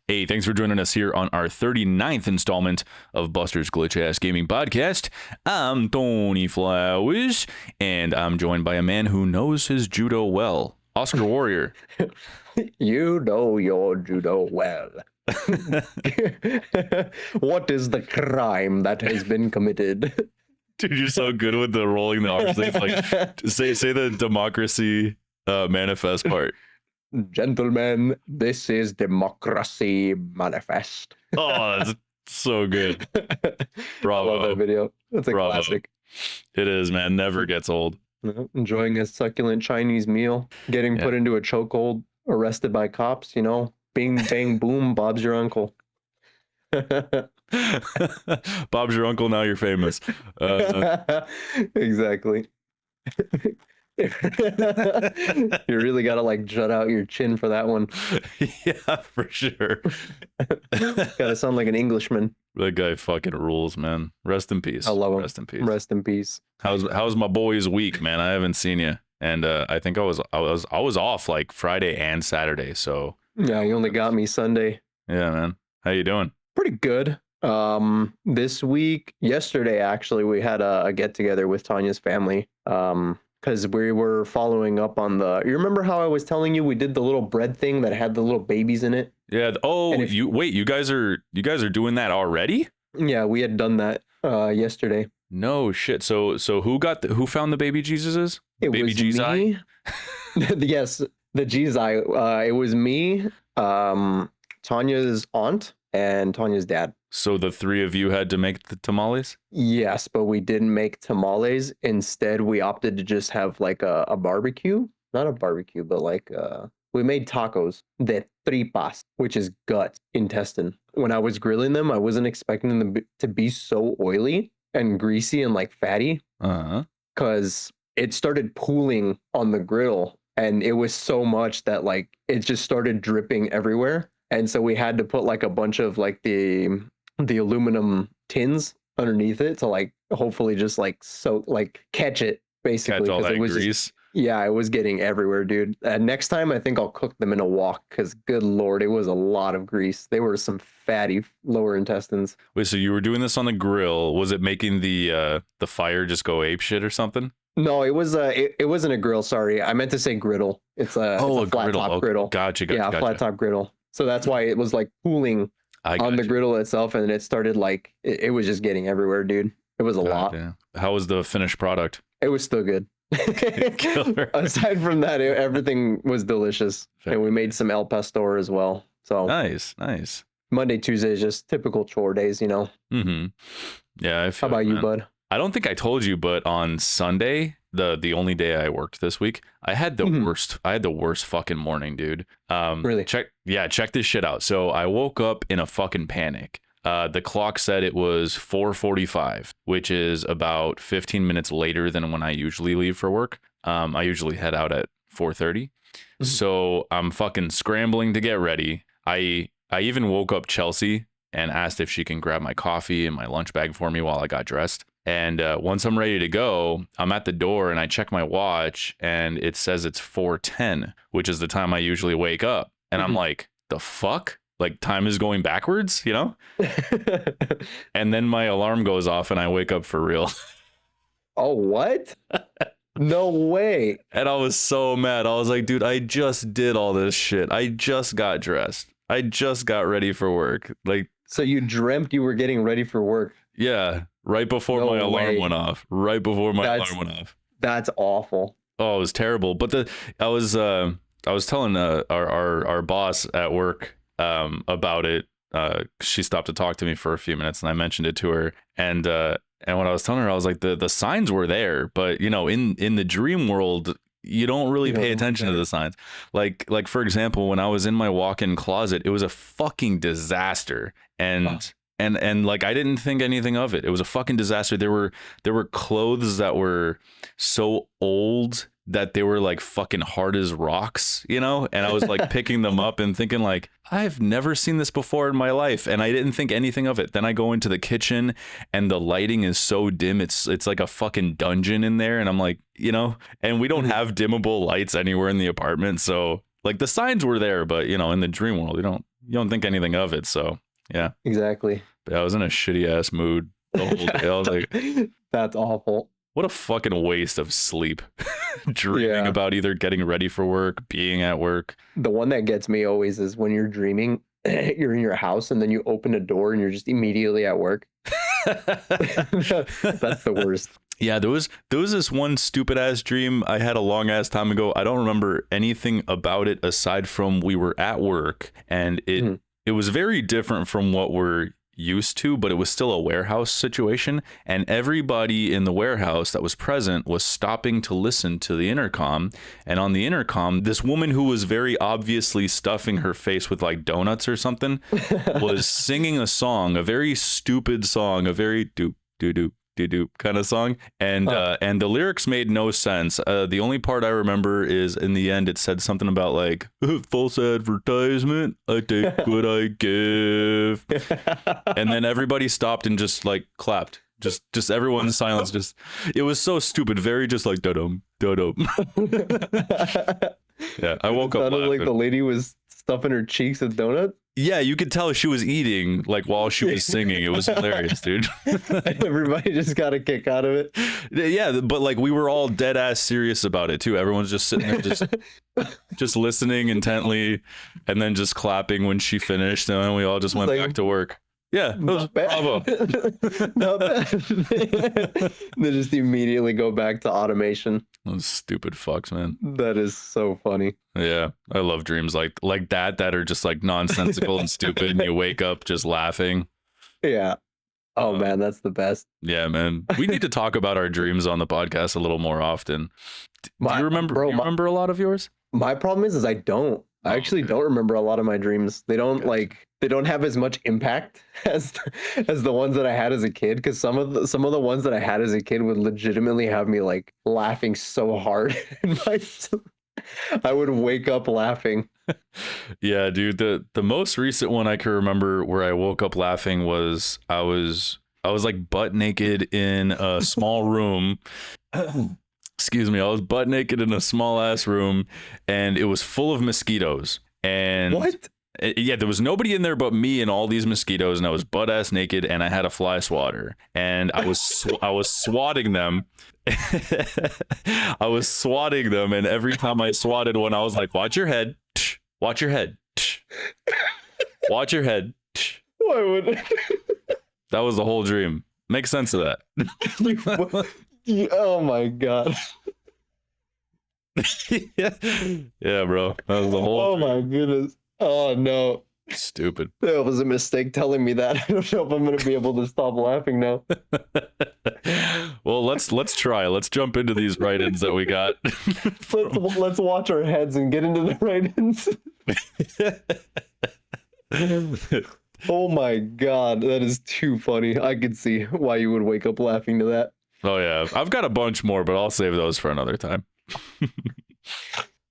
Hey, thanks for joining us here on our 39th installment of Buster's Glitch-Ass Gaming Podcast. I'm Tony Flowers, and I'm joined by a man who knows his judo well, Oscar Warrior. You know your judo well. What is the crime that has been committed? Dude, you're so good with the rolling the R's things. Like, say the democracy manifest part. Gentlemen, this is Democracy Manifest. Oh, that's so good. Bravo. I love that video. That's a classic. It is, man. Never gets old. Enjoying a succulent Chinese meal, getting put into a chokehold, arrested by cops, bing, bang, boom, Bob's your uncle. Bob's your uncle, now you're famous. Exactly. You really gotta jut out your chin for that one. Yeah, for sure. Gotta sound like an Englishman. That guy fucking rules, man. Rest in peace. I love him. Rest in peace. Rest in peace. How's my boy's week, man? I haven't seen you, and I think I was off like Friday and Saturday. So yeah, you only got me Sunday. Yeah, man. How you doing? Pretty good. This week, yesterday actually, we had a get together with Tanya's family. Because we were following up on you remember how I was telling you we did the little bread thing that had the little babies in it? Yeah. Oh, you guys are doing that already? Yeah, we had done that yesterday. No shit. So who found the baby Jesuses? It baby was Jesus. Me. Yes, the Jesus. It was me, Tanya's aunt, and Tanya's dad. So the three of you had to make the tamales? Yes, but we didn't make tamales. Instead, we opted to just have like a barbecue. Not a barbecue, but we made tacos de tripas, which is gut, intestine. When I was grilling them, I wasn't expecting them to be so oily and greasy and fatty. Because it started pooling on the grill, and it was so much that it just started dripping everywhere. And so we had to put a bunch of the aluminum tins underneath it to hopefully just catch it, basically. Catch all that grease. It was getting everywhere, dude. Next time I think I'll cook them in a wok, because good lord, it was a lot of grease. They were some fatty lower intestines. Wait, so you were doing this on the grill? Was it making the fire just go ape shit or something? No, it was it wasn't a grill, sorry. I meant to say griddle. It's a flat top griddle. Gotcha. Yeah, flat top griddle. So that's why it was pooling on the griddle itself, and it started it was just getting everywhere, dude. It was a lot. Damn. How was the finished product? It was still good. Aside from that, everything was delicious. And we made some El Pastor as well. So nice. Monday, Tuesday is just typical chore days, Mm-hmm. Yeah. How about you, bud? I don't think I told you, but on Sunday, the only day I worked this week, I had the worst. I had the worst fucking morning, dude. Really? Check this shit out. So I woke up in a fucking panic. The clock said it was 4:45, which is about 15 minutes later than when I usually leave for work. I usually head out at 4:30. So I'm fucking scrambling to get ready. I even woke up Chelsea and asked if she can grab my coffee and my lunch bag for me while I got dressed. And once I'm ready to go, I'm at the door and I check my watch and it says it's 4:10, which is the time I usually wake up. And I'm like, the fuck? Time is going backwards, And then my alarm goes off and I wake up for real. Oh, what? No way. And I was so mad. I was like, dude, I just did all this shit. I just got dressed. I just got ready for work. So you dreamt you were getting ready for work? Yeah. Right before my alarm went off. Alarm went off. That's awful. Oh, it was terrible. But I was telling our boss at work about it. She stopped to talk to me for a few minutes, and I mentioned it to her. And when I was telling her, I was like, the signs were there, but in the dream world, you don't really pay attention to the signs. Like for example, when I was in my walk-in closet, it was a fucking disaster. And I didn't think anything of it. It was a fucking disaster. There were clothes that were so old that they were fucking hard as rocks, and I was picking them up and thinking I've never seen this before in my life, and I didn't think anything of it. Then I go into the kitchen and the lighting is so dim, it's like a fucking dungeon in there, and I'm and we don't have dimmable lights anywhere in the apartment, so the signs were there, but in the dream world you don't think anything of it. So yeah, Exactly. but I was in a shitty ass mood the whole day. I was like, That's awful. what a fucking waste of sleep. Dreaming Yeah. about either getting ready for work, being at work. The one that gets me always is when you're dreaming, you're in your house and then you open a door and you're just immediately at work. That's the worst. Yeah, there was this one stupid ass dream I had a long ass time ago. I don't remember anything about it aside from we were at work, and it was very different from what we're used to, but it was still a warehouse situation, and everybody in the warehouse that was present was stopping to listen to the intercom. And on the intercom, this woman who was very obviously stuffing her face with like donuts or something was singing a song, a very stupid song, a very doop doop doop doop kind of song, and the lyrics made no sense. The only part I remember is in the end it said something about like false advertisement, I take what I give, and then everybody stopped and just like clapped. Just everyone's silence. Just it was so stupid. Very just like da-dum da-dum. Yeah, I woke up laughing. Like the lady was stuffing her cheeks with donuts. Yeah, you could tell she was eating like while she was singing. It was hilarious, dude. Everybody just got a kick out of it. Yeah, but like we were all dead ass serious about it too. Everyone's just sitting there just listening intently and then just clapping when she finished, and then we all just went back to work. Yeah, bravo. Not bad. They just immediately go back to automation. Those stupid fucks, man. That is so funny. Yeah, I love dreams like that are just like nonsensical and stupid, and you wake up just laughing. Yeah. Oh man, that's the best. Yeah, man. We need to talk about our dreams on the podcast a little more often. Do you remember? Bro, you remember a lot of yours? My problem is I don't. I actually don't remember a lot of my dreams. They don't they don't have as much impact as the ones that I had as a kid, because some of the ones that I had as a kid would legitimately have me like laughing so hard in my I would wake up laughing. Yeah, dude, the most recent one I can remember where I woke up laughing was I was like butt naked in a small room. Excuse me, I was butt naked in a small ass room, and it was full of mosquitoes. And what? Yeah, there was nobody in there but me and all these mosquitoes, and I was butt ass naked, and I had a fly swatter, and I was swatting them. I was swatting them, and every time I swatted one, I was like, "Watch your head, watch your head, watch your head." Why would? That was the whole dream. Make sense of that. Oh my god. Yeah, bro. That was the whole. Oh my goodness. Oh no. Stupid. That was a mistake telling me that. I don't know if I'm gonna be able to stop laughing now. Well, let's try. Let's jump into these write-ins that we got. Let's watch our heads and get into the write-ins. Oh my god, that is too funny. I could see why you would wake up laughing to that. Oh yeah, I've got a bunch more, but I'll save those for another time.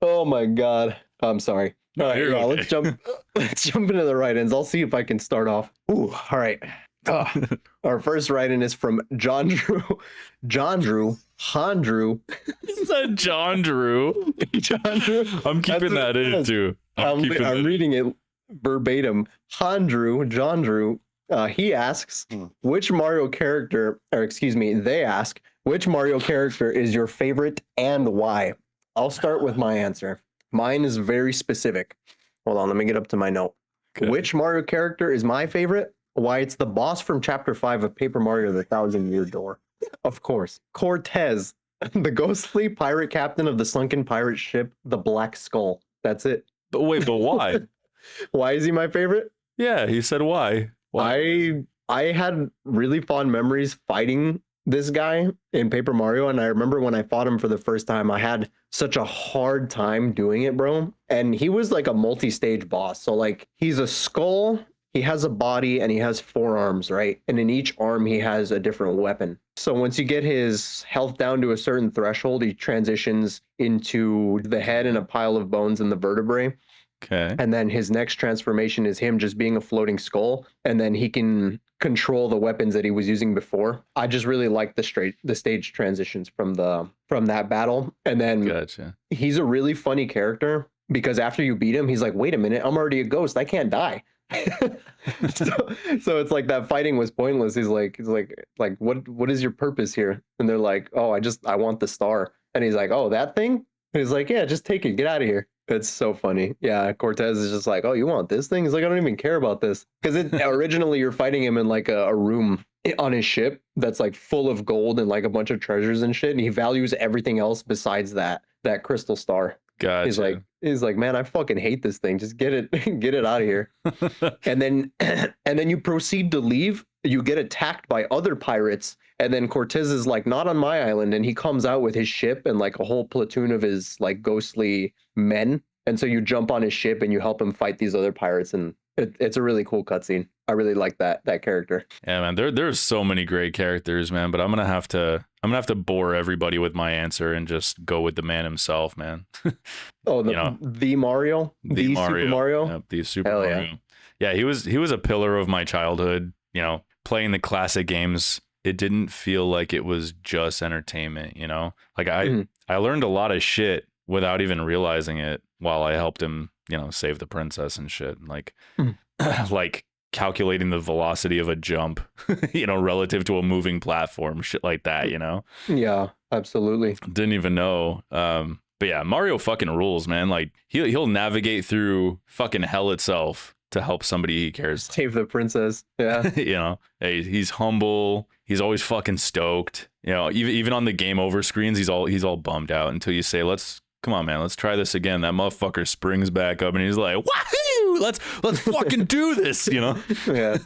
Oh my god, I'm sorry. All right, yeah, okay. Let's jump into the write-ins. I'll see if I can start off. Ooh, all right. Our first write-in is from John Drew. Is that John Drew? John Drew. I'm keeping that in too. I'm reading it verbatim. John Drew. He asks, which Mario character, or excuse me, they ask, which Mario character is your favorite and why? I'll start with my answer. Mine is very specific. Hold on, let me get up to my note. Okay. Which Mario character is my favorite? Why, it's the boss from Chapter 5 of Paper Mario: The Thousand-Year Door. Of course. Cortez, the ghostly pirate captain of the sunken pirate ship, the Black Skull. That's it. But wait, but why? Why is he my favorite? Yeah, he said why. I had really fond memories fighting this guy in Paper Mario, and I remember when I fought him for the first time, I had such a hard time doing it, bro. And he was like a multi-stage boss. So like he's a skull, he has a body, and he has 4 arms, right? And in each arm he has a different weapon. So once you get his health down to a certain threshold, he transitions into the head and a pile of bones and the vertebrae. Okay. And then his next transformation is him just being a floating skull, and then he can control the weapons that he was using before. I just really like the stage transitions from that battle. And then He's a really funny character, because after you beat him, he's like, wait a minute, I'm already a ghost. I can't die. So it's like that fighting was pointless. He's like, what is your purpose here? And they're like, oh, I want the star. And he's like, oh, that thing? And he's like, yeah, just take it, get out of here. It's so funny. Yeah, Cortez is just like, oh, you want this thing? He's like, I don't even care about this. Because originally you're fighting him in like a room on his ship that's like full of gold and like a bunch of treasures and shit. And he values everything else besides that crystal star. Gotcha. He's like, man, I fucking hate this thing. Just get it, get it out of here. And then you proceed to leave. You get attacked by other pirates, and then Cortez is like, not on my island, and he comes out with his ship and like a whole platoon of his like ghostly men. And so you jump on his ship and you help him fight these other pirates, and it's a really cool cutscene. I really like that character. Yeah, man. There's so many great characters, man. But I'm gonna have to bore everybody with my answer and just go with the man himself, man. Oh, the Mario, the Super Mario, yep, the Super Hell Mario. Yeah, he was a pillar of my childhood. You know, playing the classic games, it didn't feel like it was just entertainment. You know, like I learned a lot of shit without even realizing it while I helped him, you know, save the princess and shit. Like, like calculating the velocity of a jump, you know, relative to a moving platform, shit like that, you know? Yeah, absolutely. Didn't even know. But yeah, Mario fucking rules, man. Like he'll navigate through fucking hell itself to help somebody he cares. Save the princess. Yeah. You know, he's humble. He's always fucking stoked. You know, even on the game over screens, he's all bummed out until you say, come on, man, let's try this again. That motherfucker springs back up and he's like, wahoo, let's fucking do this, you know? Yeah.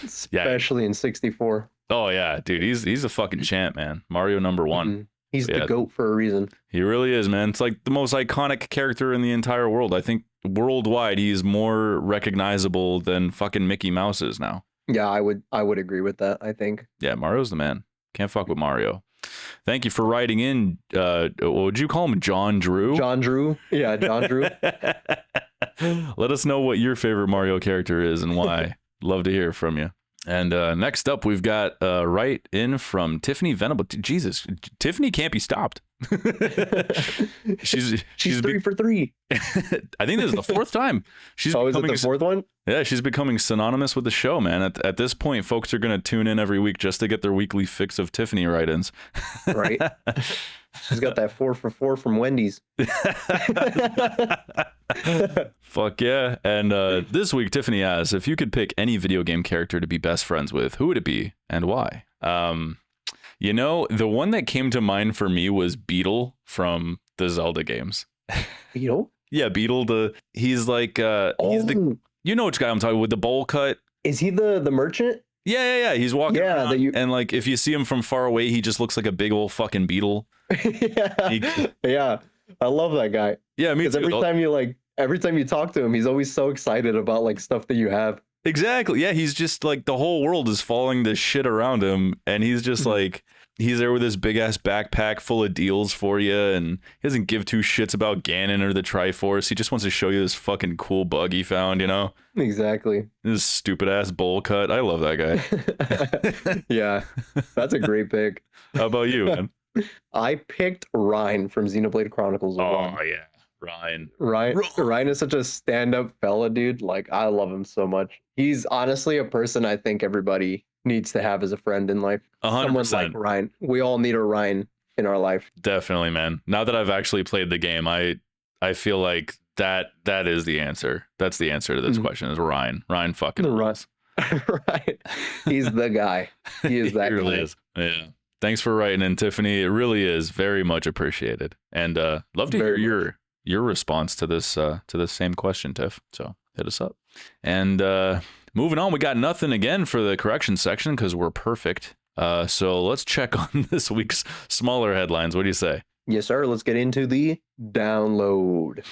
Especially in 64. Oh yeah, dude, he's a fucking champ, man. Mario number one. Mm-hmm. He's the GOAT for a reason. He really is, man. It's like the most iconic character in the entire world. I think worldwide he's more recognizable than fucking Mickey Mouse is now. Yeah, I would agree with that, I think. Yeah, Mario's the man. Can't fuck with Mario. Thank you for writing in. What would you call him? John Drew? John Drew. Yeah, John Drew. Let us know what your favorite Mario character is and why. Love to hear from you. And next up, we've got right in from Tiffany Venable. Jesus, Tiffany can't be stopped. she's 3 for 3. I think this is the fourth time. Is it the fourth one? Yeah, she's becoming synonymous with the show, man. At this point, folks are going to tune in every week just to get their weekly fix of Tiffany write-ins. Right. She's got that 4 for 4 from Wendy's. Fuck yeah. And this week, Tiffany asks, if you could pick any video game character to be best friends with, who would it be and why? You know, the one that came to mind for me was Beetle from the Zelda games. Beetle? Yeah, Beetle. He's like, he's the, you know which guy I'm talking about, with the bowl cut. Is he the merchant? Yeah. He's walking around, and like if you see him from far away, he just looks like a big old fucking beetle. Yeah, I love that guy. Yeah, me too. Every time you talk to him, he's always so excited about like stuff that you have. Exactly. Yeah, he's just like the whole world is falling this shit around him, and he's just like he's there with this big ass backpack full of deals for you, and he doesn't give two shits about Ganon or the Triforce. He just wants to show you this fucking cool bug he found, you know? Exactly. This stupid ass bowl cut. I love that guy. Yeah, that's a great pick. How about you, man? I picked Ryan from Xenoblade Chronicles. Oh yeah, Ryan is such a stand-up fella, dude. Like, I love him so much. He's honestly a person I think everybody needs to have as a friend in life. 100%. Someone like Ryan. We all need a Ryan in our life. Definitely, man. Now that I've actually played the game, I feel like that is the answer. That's the answer to this question is Ryan. Ryan fucking runs. Right. He's the guy. He is that he really guy. Is. Yeah. Thanks for writing in, Tiffany. It really is very much appreciated. And love to hear your response to this same question, Tiff. So hit us up. And moving on, we got nothing again for the correction section because we're perfect. So let's check on this week's smaller headlines. What do you say? Yes, sir. Let's get into the download.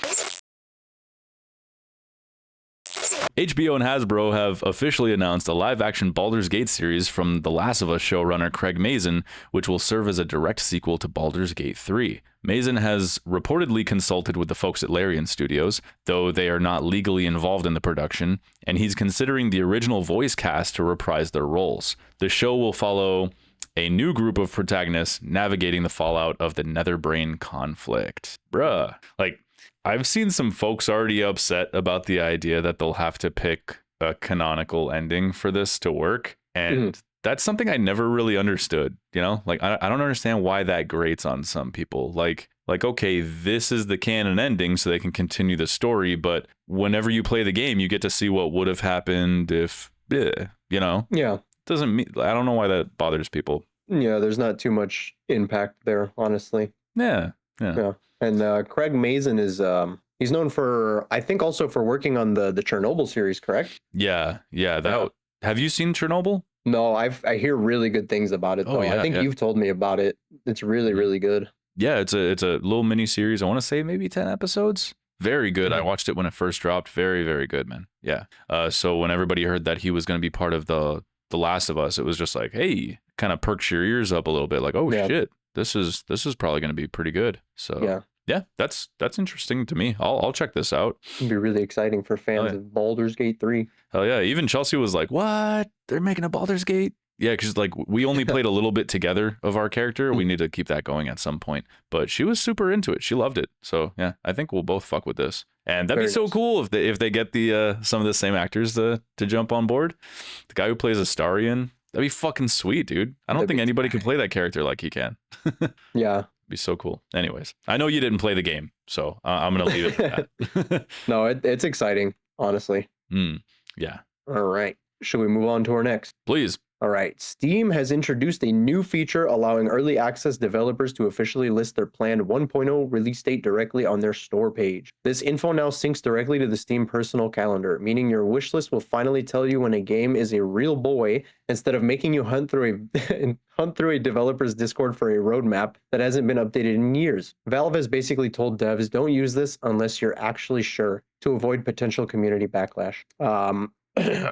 HBO and Hasbro have officially announced a live-action Baldur's Gate series from The Last of Us showrunner Craig Mazin, which will serve as a direct sequel to Baldur's Gate 3. Mazin has reportedly consulted with the folks at Larian Studios, though they are not legally involved in the production, and he's considering the original voice cast to reprise their roles. The show will follow a new group of protagonists navigating the fallout of the Netherbrain conflict. Bruh. Like, I've seen some folks already upset about the idea that they'll have to pick a canonical ending for this to work, and that's something I never really understood. You know, like I don't understand why that grates on some people. Like okay, this is the canon ending, so they can continue the story. But whenever you play the game, you get to see what would have happened if, you know, Yeah. doesn't mean I don't know why that bothers people. Yeah, there's not too much impact there, honestly. Yeah. Yeah. And Craig Mazin is he's known for, I think, also for working on the Chernobyl series, correct? Yeah. That. Yeah. Have you seen Chernobyl? No, I hear really good things about it Oh, though. I yeah, think yeah. you've told me about it. It's really, Mhm. really good. Yeah, it's a little mini series. I want to say maybe 10 episodes. Very good. I watched it when it first dropped. Very, very good, man. Yeah. So when everybody heard that he was going to be part of the Last of Us, it was just like, hey, kind of perks your ears up a little bit. Like, oh Yeah. shit, this is probably going to be pretty good. So yeah, that's interesting to me. I'll check this out. It'd be really exciting for fans of Baldur's Gate 3. Hell yeah. Even Chelsea was like, what? They're making a Baldur's Gate? Yeah, because like we only played a little bit together of our character. We need to keep that going at some point. But she was super into it. She loved it. So yeah, I think we'll both fuck with this. And that'd be so cool if they get the some of the same actors to jump on board. The guy who plays Astarion, that'd be fucking sweet, dude. I don't think anybody can play that character like he can. Yeah. Be so cool. Anyways, I know you didn't play the game, so I'm gonna leave it at that. No, it's exciting, honestly. Yeah. All right. Should we move on to our next? Please. All right. Steam has introduced a new feature allowing early access developers to officially list their planned 1.0 release date directly on their store page. This info now syncs directly to the Steam personal calendar, meaning your wish list will finally tell you when a game is a real boy instead of making you hunt through a developer's Discord for a roadmap that hasn't been updated in years. Valve has basically told devs, don't use this unless you're actually sure, to avoid potential community backlash.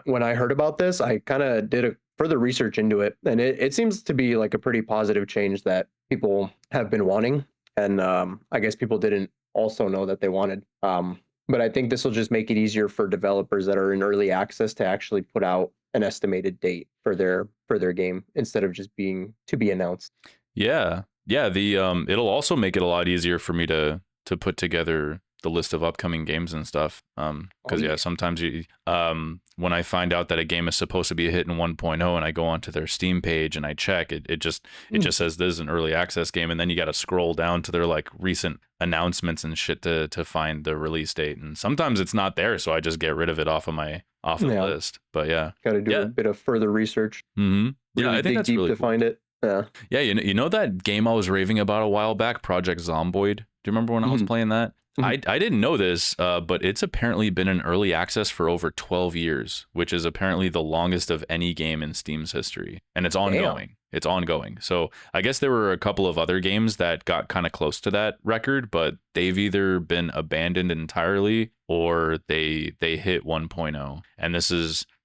When I heard about this, I kind of did a further research into it, and it seems to be like a pretty positive change that people have been wanting, and I guess people didn't also know that they wanted. But I think this will just make it easier for developers that are in early access to actually put out an estimated date for their game instead of just being to be announced. Yeah. The it'll also make it a lot easier for me to put together the list of upcoming games and stuff. Because sometimes you when I find out that a game is supposed to be a hit in 1.0 and I go onto their Steam page and I check, it just says this is an early access game, and then you got to scroll down to their like recent announcements and shit to find the release date, and sometimes it's not there, so I just get rid of it off of the list. But yeah, got to do a bit of further research. Really I think that's deep really to cool. find it. Yeah, you know that game I was raving about a while back, Project Zomboid? Do you remember when I was playing that? I didn't know this, but it's apparently been in early access for over 12 years, which is apparently the longest of any game in Steam's history. And it's ongoing. Damn. It's ongoing. So I guess there were a couple of other games that got kind of close to that record, but they've either been abandoned entirely or they hit 1.0. And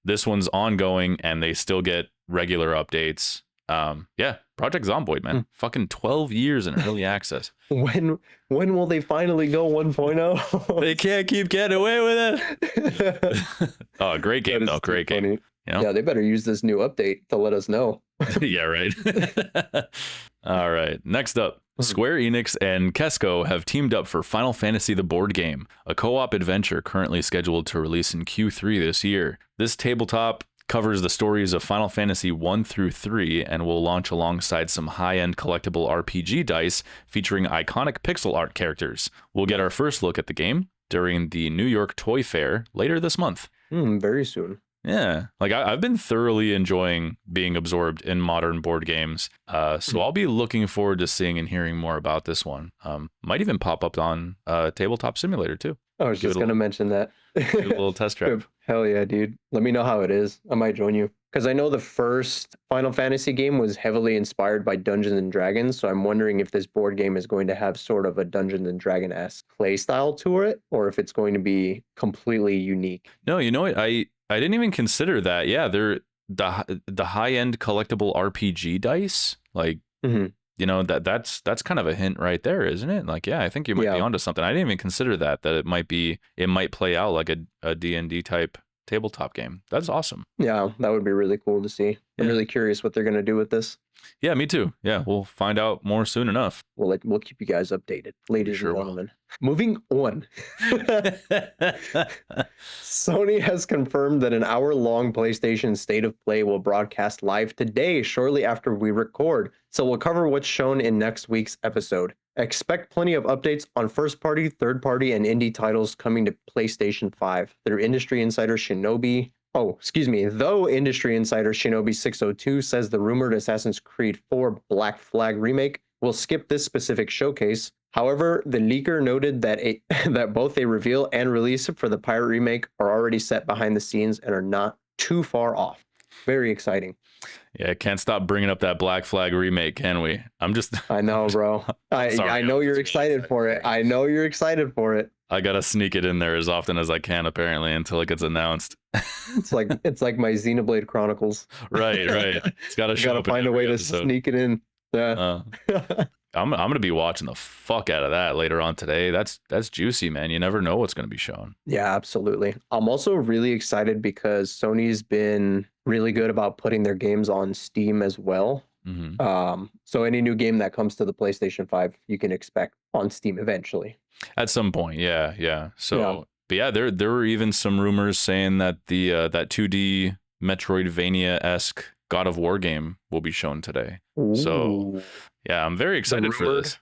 this one's ongoing, and they still get regular updates. Project Zomboid, man. Fucking 12 years in early access. When will they finally go 1.0? They can't keep getting away with it. Oh, great game though. Great game. You know? Yeah, they better use this new update to let us know. Yeah, right. All right. Next up, Square Enix and Kesco have teamed up for Final Fantasy the board game, a co-op adventure currently scheduled to release in Q3 this year. This tabletop covers the stories of Final Fantasy 1 through 3 and will launch alongside some high-end collectible RPG dice featuring iconic pixel art characters. We'll get our first look at the game during the New York Toy Fair later this month. Very soon. Yeah, like I've been thoroughly enjoying being absorbed in modern board games, so I'll be looking forward to seeing and hearing more about this one. Might even pop up on Tabletop Simulator too. I was just gonna mention that. Do a little test drive. Hell yeah, dude. Let me know how it is. I might join you. Because I know the first Final Fantasy game was heavily inspired by Dungeons and Dragons, so I'm wondering if this board game is going to have sort of a Dungeons and Dragon-esque play style to it, or if it's going to be completely unique. No, you know what? I didn't even consider that. Yeah, they're the high-end collectible RPG dice. Like, you know, that's kind of a hint right there, isn't it? Like, yeah, I think you might be onto something. I didn't even consider that it might play out like a D&D type tabletop game. That's awesome. Yeah, that would be really cool to see. I'm Yeah. really curious what they're gonna do with this. Yeah, me too. Yeah, we'll find out more soon enough. We'll keep you guys updated, ladies sure and will. gentlemen. Moving on. Sony has confirmed that an hour-long PlayStation State of Play will broadcast live today, shortly after we record. So we'll cover what's shown in next week's episode. Expect plenty of updates on first-party, third-party, and indie titles coming to PlayStation 5. Though industry insider Shinobi 602 says the rumored Assassin's Creed 4 Black Flag remake will skip this specific showcase. However, the leaker noted that that both a reveal and release for the pirate remake are already set behind the scenes and are not too far off. Very exciting. Yeah, can't stop bringing up that Black Flag remake, can we? I know, bro. I know you're excited for it. I know you're excited for it. I gotta sneak it in there as often as I can, apparently, until it gets announced. It's like my Xenoblade Chronicles. Right. It's gotta show gotta up in find a every way episode. to sneak it in. Yeah. I'm gonna be watching the fuck out of that later on today. That's juicy, man. You never know what's gonna be shown. Yeah, absolutely. I'm also really excited because Sony's been really good about putting their games on Steam as well. Mm-hmm. So any new game that comes to the PlayStation 5, you can expect on Steam eventually. At some point, yeah. So, Yeah. but yeah, there were even some rumors saying that the that 2D Metroidvania-esque God of War game will be shown today. So, Ooh. yeah, I'm very excited for rumored? this.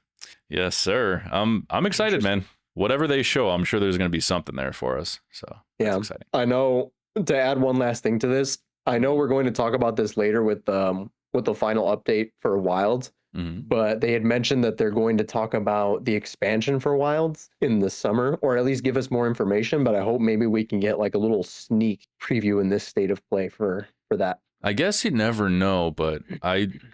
Yes, sir. I'm excited, man. Whatever they show, I'm sure there's going to be something there for us. So, Yeah. that's exciting. I know, to add one last thing to this, I know we're going to talk about this later with the final update for Wilds, Mm-hmm. but they had mentioned that they're going to talk about the expansion for Wilds in the summer, or at least give us more information. But I hope maybe we can get like a little sneak preview in this state of play for that. I guess you never know, but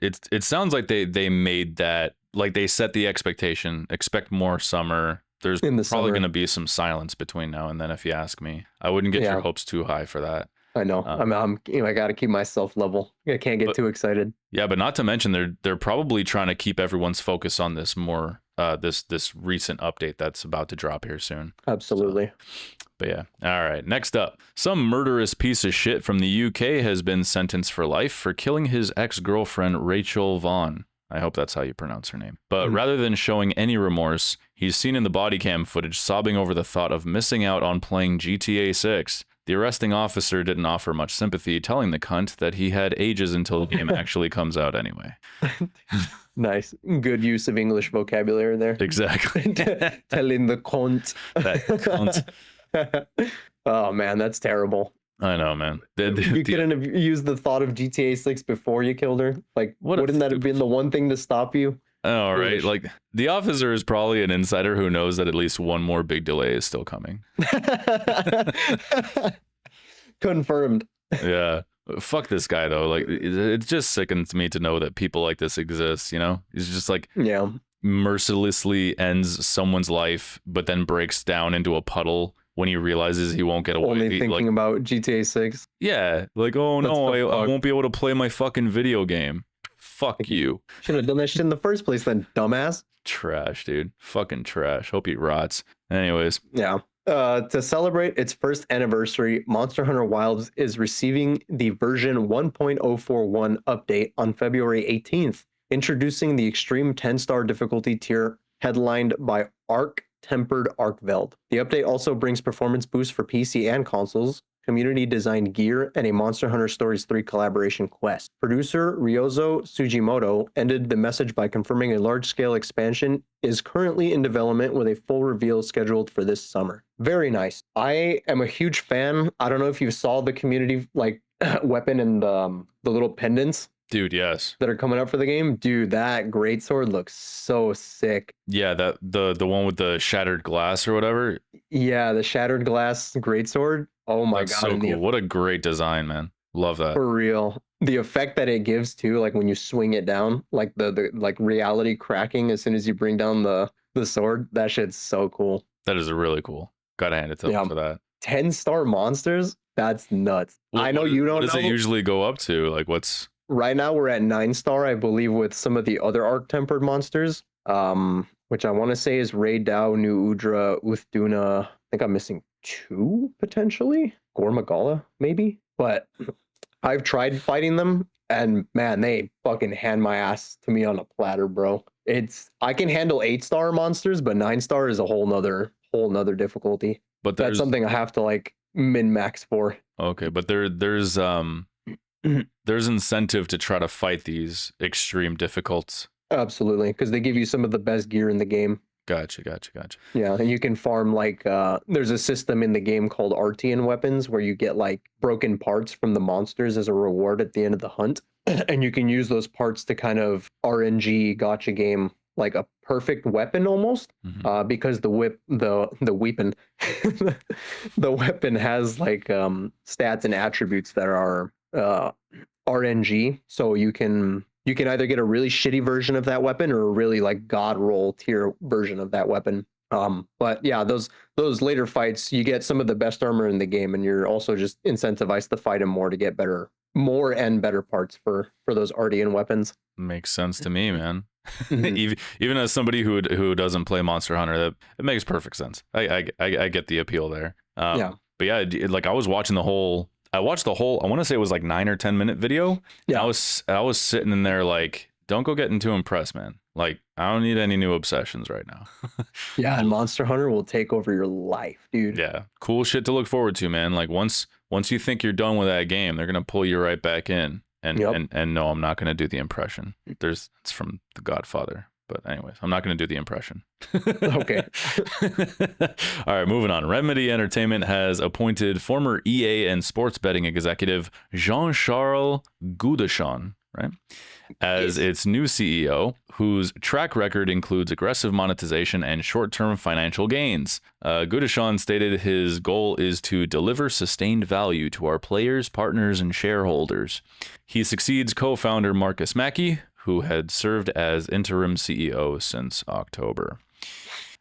it sounds like they made that, like they set the expectation. Expect more summer. There's In the probably summer. going to be some silence between now and then, if you ask me. I wouldn't get Yeah. your hopes too high for that. I know. I got to keep myself level. I can't get too excited. Yeah, but not to mention they're probably trying to keep everyone's focus on this more this recent update that's about to drop here soon. Absolutely. But yeah. All right. Next up, some murderous piece of shit from the UK has been sentenced for life for killing his ex-girlfriend Rachel Vaughn. I hope that's how you pronounce her name. But rather than showing any remorse, he's seen in the body cam footage sobbing over the thought of missing out on playing GTA 6. The arresting officer didn't offer much sympathy, telling the cunt that he had ages until the game actually comes out anyway. Nice. Good use of English vocabulary there. Exactly. Telling the cunt. That cunt. Oh man, that's terrible. I know, man. You couldn't have used the thought of GTA 6 before you killed her. Like, wouldn't that have been the one thing to stop you? All right. Foolish. Like, the officer is probably an insider who knows that at least one more big delay is still coming. Confirmed. Yeah. Fuck this guy, though. Like, it just sickens me to know that people like this exist, you know? He's just like Yeah. mercilessly ends someone's life, but then breaks down into a puddle when he realizes he won't get away. Only thinking like, about GTA 6. yeah. Like, oh That's no, the I fuck. won't be able to play my fucking video game. Fuck you. Should have done that shit in the first place then, dumbass. Trash, dude. Fucking trash. Hope he rots. Anyways. Yeah. To celebrate its first anniversary, Monster Hunter Wilds is receiving the version 1.041 update on February 18th, introducing the extreme 10-star difficulty tier headlined by Arc-Tempered Arcveld. The update also brings performance boosts for PC and consoles, community-designed gear, and a Monster Hunter Stories 3 collaboration quest. Producer Ryozo Sugimoto ended the message by confirming a large-scale expansion is currently in development with a full reveal scheduled for this summer. Very nice. I am a huge fan. I don't know if you saw the community like weapon and the little pendants Dude, yes. that are coming up for the game. Dude, that greatsword looks so sick. Yeah, that the one with the shattered glass or whatever. Yeah, the shattered glass greatsword. Oh my That's god. so and cool. What a great design, man. Love that. For real. The effect that it gives too, like when you swing it down, like the like reality cracking as soon as you bring down the sword, that shit's so cool. That is really cool. Gotta hand it to them for that. 10-star monsters? That's nuts. I know you don't know. What does it usually go up to? Like what's Right now we're at 9-star, I believe, with some of the other arc-tempered monsters. Which I want to say is Raid Dao, New Udra, Uthduna. I think I'm missing 2 potentially. Gormagala, maybe. But I've tried fighting them, and man, they fucking hand my ass to me on a platter, bro. I can handle 8-star monsters, but 9-star is a whole nother difficulty. But That's there's something I have to like min max for. okay, but there's incentive to try to fight these extreme difficulties. Absolutely, because they give you some of the best gear in the game. Gotcha. Yeah, and you can farm like there's a system in the game called Artian weapons where you get like broken parts from the monsters as a reward at the end of the hunt. And you can use those parts to kind of RNG gotcha game like a perfect weapon almost. Mhm. Because the weapon the weapon has like stats and attributes that are RNG. So you can either get a really shitty version of that weapon or a really like god roll tier version of that weapon. But yeah, those later fights, you get some of the best armor in the game, and you're also just incentivized to fight him more to get more and better parts for those Ardean weapons. Makes sense to me, man. Mhm. Even as somebody who doesn't play Monster Hunter, that it makes perfect sense. I get the appeal there. Yeah. But yeah, like I watched the whole. I want to say it was like 9 or 10 minute video. Yeah. I was sitting in there like, don't go getting too impressed, man. Like I don't need any new obsessions right now. Yeah, and Monster Hunter will take over your life, dude. Yeah, cool shit to look forward to, man. Like once you think you're done with that game, they're gonna pull you right back in. And Yep. and no, I'm not gonna do the impression. It's from The Godfather. But anyways, I'm not gonna do the impression. Okay. All right, moving on. Remedy Entertainment has appointed former EA and sports betting executive Jean-Charles Goudechon, right, as Yes. its new CEO, whose track record includes aggressive monetization and short-term financial gains. Goudechon stated his goal is to deliver sustained value to our players, partners, and shareholders. He succeeds co-founder Marcus Mackey, who had served as interim CEO since October.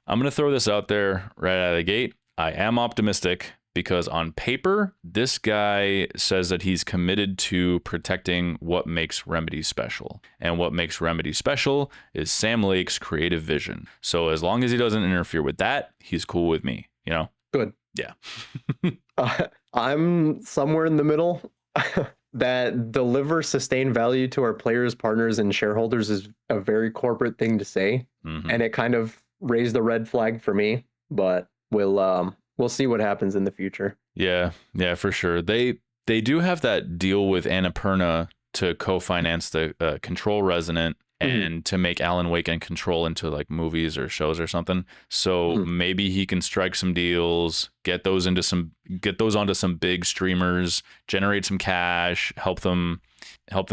I'm going to throw this out there right out of the gate. I am optimistic because on paper, this guy says that he's committed to protecting what makes Remedy special. And what makes Remedy special is Sam Lake's creative vision. So as long as he doesn't interfere with that, he's cool with me, you know? Good. Yeah. I'm somewhere in the middle. That deliver sustained value to our players, partners, and shareholders is a very corporate thing to say, Mhm. and it kind of raised the red flag for me. But we'll see what happens in the future. Yeah, for sure. They do have that deal with Annapurna to co-finance the Control Resonant and to make Alan Wake and Control into like movies or shows or something. So maybe he can strike some deals, get those onto some big streamers, generate some cash, help them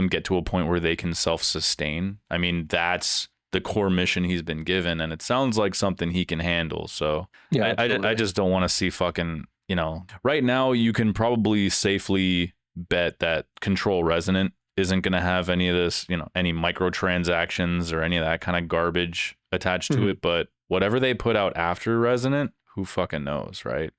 get to a point where they can self-sustain. I mean, that's the core mission he's been given, and it sounds like something he can handle. So Yeah, I just don't want to see fucking, right now you can probably safely bet that Control Resonant isn't going to have any of this, any microtransactions or any of that kind of garbage attached to it. But whatever they put out after Resonant, who fucking knows, right?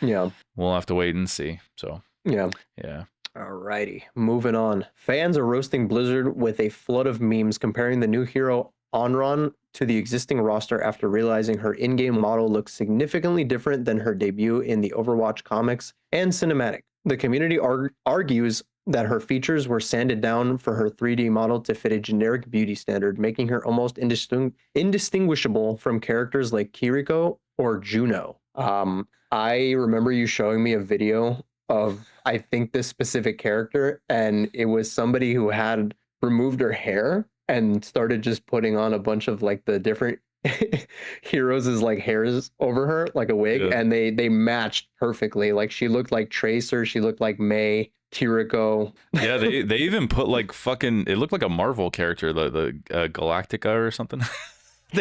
Yeah. We'll have to wait and see. So Yeah. yeah. Alrighty, moving on. Fans are roasting Blizzard with a flood of memes comparing the new hero Anran to the existing roster after realizing her in-game model looks significantly different than her debut in the Overwatch comics and cinematic. The community argues that her features were sanded down for her 3D model to fit a generic beauty standard, making her almost indistinguishable from characters like Kiriko or Juno. I remember you showing me a video of, I think, this specific character, and it was somebody who had removed her hair and started just putting on a bunch of like the different heroes' like hairs over her like a wig, Yeah. and they matched perfectly. Like she looked like Tracer, she looked like May, Kiriko. Yeah, they even put like fucking, it looked like a Marvel character, the Galactica or something.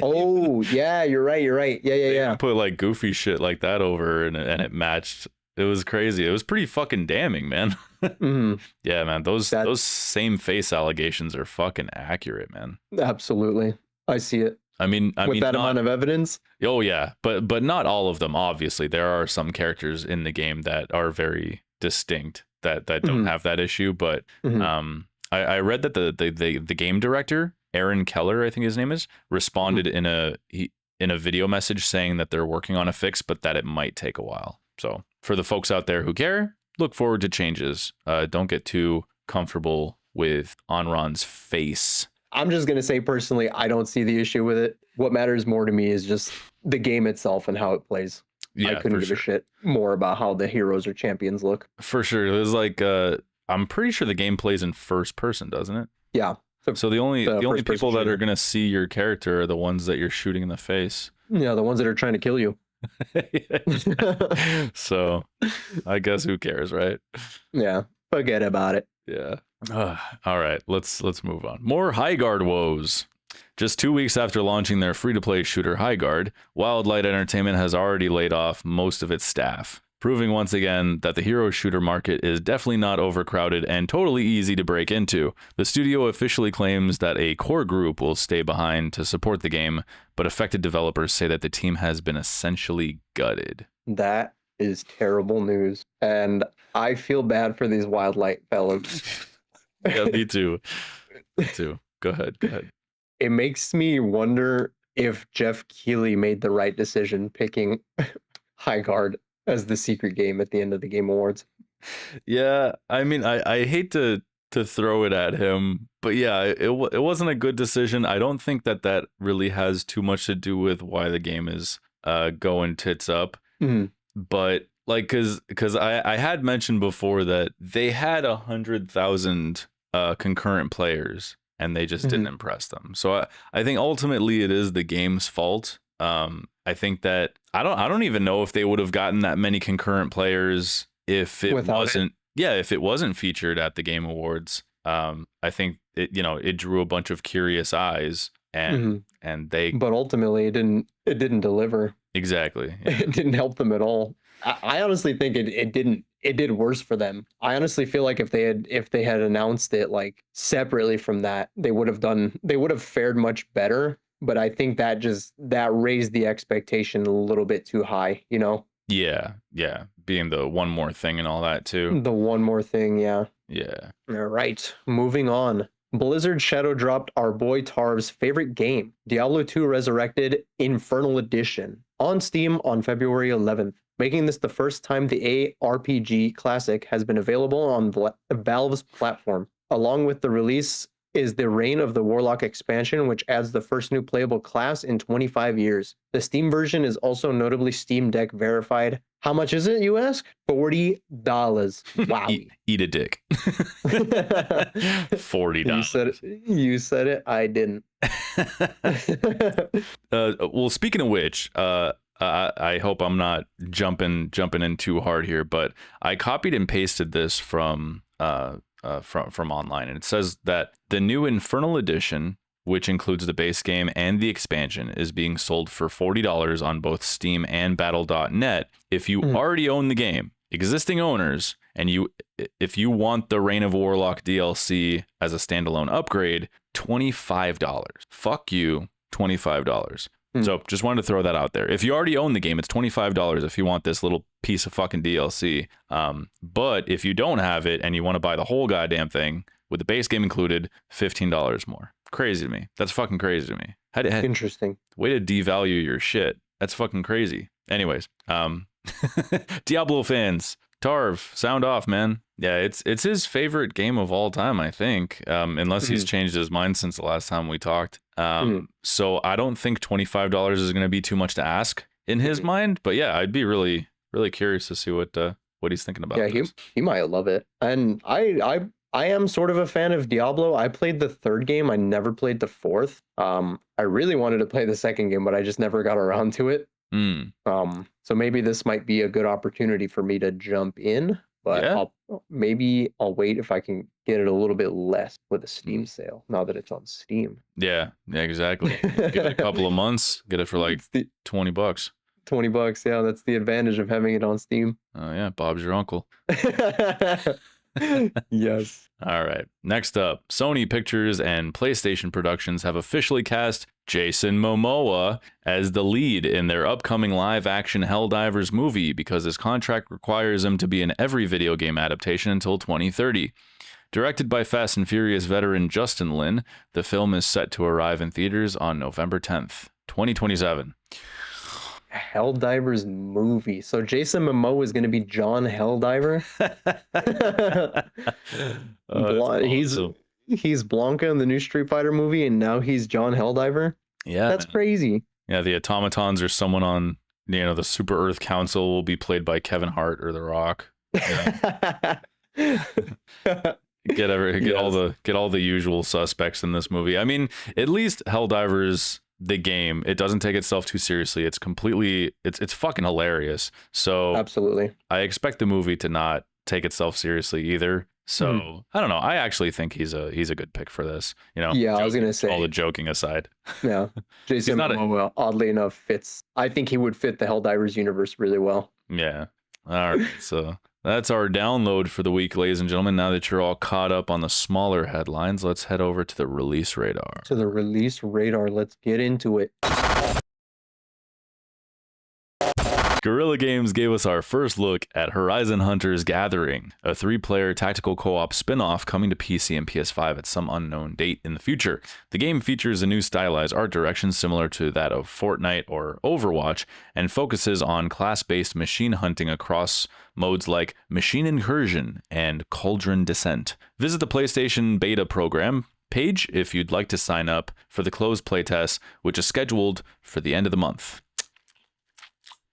Oh yeah, you're right. Yeah. They even put like goofy shit like that over, and it matched. It was crazy. It was pretty fucking damning, man. Yeah, man. Those same face allegations are fucking accurate, man. Absolutely, I see it. I mean, With that amount of evidence. Oh yeah, but not all of them. Obviously, there are some characters in the game that are very distinct that don't have that issue. But I read that the game director, Aaron Keller, I think his name is, responded in a video message saying that they're working on a fix, but that it might take a while. So for the folks out there who care, look forward to changes. Don't get too comfortable with Anran's face. I'm just gonna say personally, I don't see the issue with it. What matters more to me is just the game itself and how it plays. Yeah, I couldn't give a shit more about how the heroes or champions look. For sure. It was like I'm pretty sure the game plays in first person, doesn't it? Yeah. So the only people that shooter. are gonna see your character are the ones that you're shooting in the face. Yeah, the ones that are trying to kill you. So I guess who cares, right? Yeah, forget about it. Yeah. All right, let's move on. More Highguard woes. Just 2 weeks after launching their free-to-play shooter Highguard, Wildlight Entertainment has already laid off most of its staff, proving once again that the hero shooter market is definitely not overcrowded and totally easy to break into. The studio officially claims that a core group will stay behind to support the game, but affected developers say that the team has been essentially gutted. That is terrible news, and I feel bad for these Wildlight fellas. Yeah, me too. Me too. Go ahead. It makes me wonder if Jeff Keighley made the right decision picking Highguard as the secret game at the end of the Game Awards. Yeah, I mean, I hate to throw it at him, but yeah, it wasn't a good decision. I don't think that really has too much to do with why the game is going tits up. Mm-hmm. But like, cause I had mentioned before that they had 100,000 concurrent players and they just didn't impress them. So I think ultimately it is the game's fault. I think that I don't even know if they would have gotten that many concurrent players if it wasn't featured at the Game Awards. I think it drew a bunch of curious eyes and they, but ultimately it didn't deliver. Exactly. Yeah. It didn't help them at all. I honestly think it did worse for them. I honestly feel like if they had announced it like separately from that, they would have fared much better. But I think that raised the expectation a little bit too high, you know? Yeah. Being the one more thing and all that too. The one more thing, yeah. Yeah. All right, moving on. Blizzard shadow dropped our boy Tarv's favorite game, Diablo 2 Resurrected Infernal Edition, on Steam on February 11th, making this the first time the ARPG classic has been available on Valve's platform. Along with the release is the Reign of the Warlock expansion, which adds the first new playable class in 25 years. The Steam version is also notably Steam Deck verified. How much is it, you ask? $40. Wow. Eat a dick. $40. You said it. I didn't. Well, speaking of which, I hope I'm not jumping in too hard here, but I copied and pasted this from online, and it says that the new Infernal Edition, which includes the base game and the expansion, is being sold for $40 on both Steam and Battle.net. If you already own the game, existing owners, and if you want the Reign of Warlock DLC as a standalone upgrade, $25. Fuck you, $25. So just wanted to throw that out there. If you already own the game, it's $25 if you want this little piece of fucking DLC. But if you don't have it and you want to buy the whole goddamn thing with the base game included, $15 more. Crazy to me. That's fucking crazy to me. Interesting. Way to devalue your shit. That's fucking crazy. Anyways, Diablo fans, Tarv, sound off, man. Yeah, it's his favorite game of all time, I think, unless he's changed his mind since the last time we talked. So I don't think $25 is going to be too much to ask in his mind. But yeah, I'd be really, really curious to see what he's thinking about. Yeah, he might love it. And I am sort of a fan of Diablo. I played the third game. I never played the fourth. I really wanted to play the second game, but I just never got around to it. So maybe this might be a good opportunity for me to jump in, but Yeah. I'll wait if I can get it a little bit less with a Steam sale now that it's on Steam. Yeah, exactly. Get it a couple of months, get it for like $20. $20, yeah, that's the advantage of having it on Steam. Oh yeah, Bob's your uncle. Yes. All right. Next up, Sony Pictures and PlayStation Productions have officially cast Jason Momoa as the lead in their upcoming live-action Helldivers movie because his contract requires him to be in every video game adaptation until 2030. Directed by Fast and Furious veteran Justin Lin, the film is set to arrive in theaters on November 10th, 2027. Helldivers movie. So Jason Momoa is going to be John Helldiver. That's awesome. He's Blanca in the new Street Fighter movie, and now he's John Helldiver. Yeah, That's man. crazy. Yeah, the automatons or someone on the Super Earth Council will be played by Kevin Hart or The Rock. Yeah. Yes. Get all the usual suspects in this movie. I mean, at least Helldivers the game, it doesn't take itself too seriously. It's fucking hilarious. So Absolutely. I expect the movie to not take itself seriously either. So I don't know. I actually think he's a good pick for this. Yeah, I was gonna All the say, joking aside. yeah, He's Jason not a Momoa, oddly enough, fits. I think he would fit the Helldivers universe really well. Yeah. All right. So that's our download for the week, ladies and gentlemen. Now that you're all caught up on the smaller headlines, let's head over to the release radar. To the release radar, let's get into it. Guerrilla Games gave us our first look at Horizon Hunters Gathering, a 3-player tactical co-op spin-off coming to PC and PS5 at some unknown date in the future. The game features a new stylized art direction similar to that of Fortnite or Overwatch, and focuses on class-based machine hunting across modes like Machine Incursion and Cauldron Descent. Visit the PlayStation beta program page if you'd like to sign up for the closed playtest, which is scheduled for the end of the month.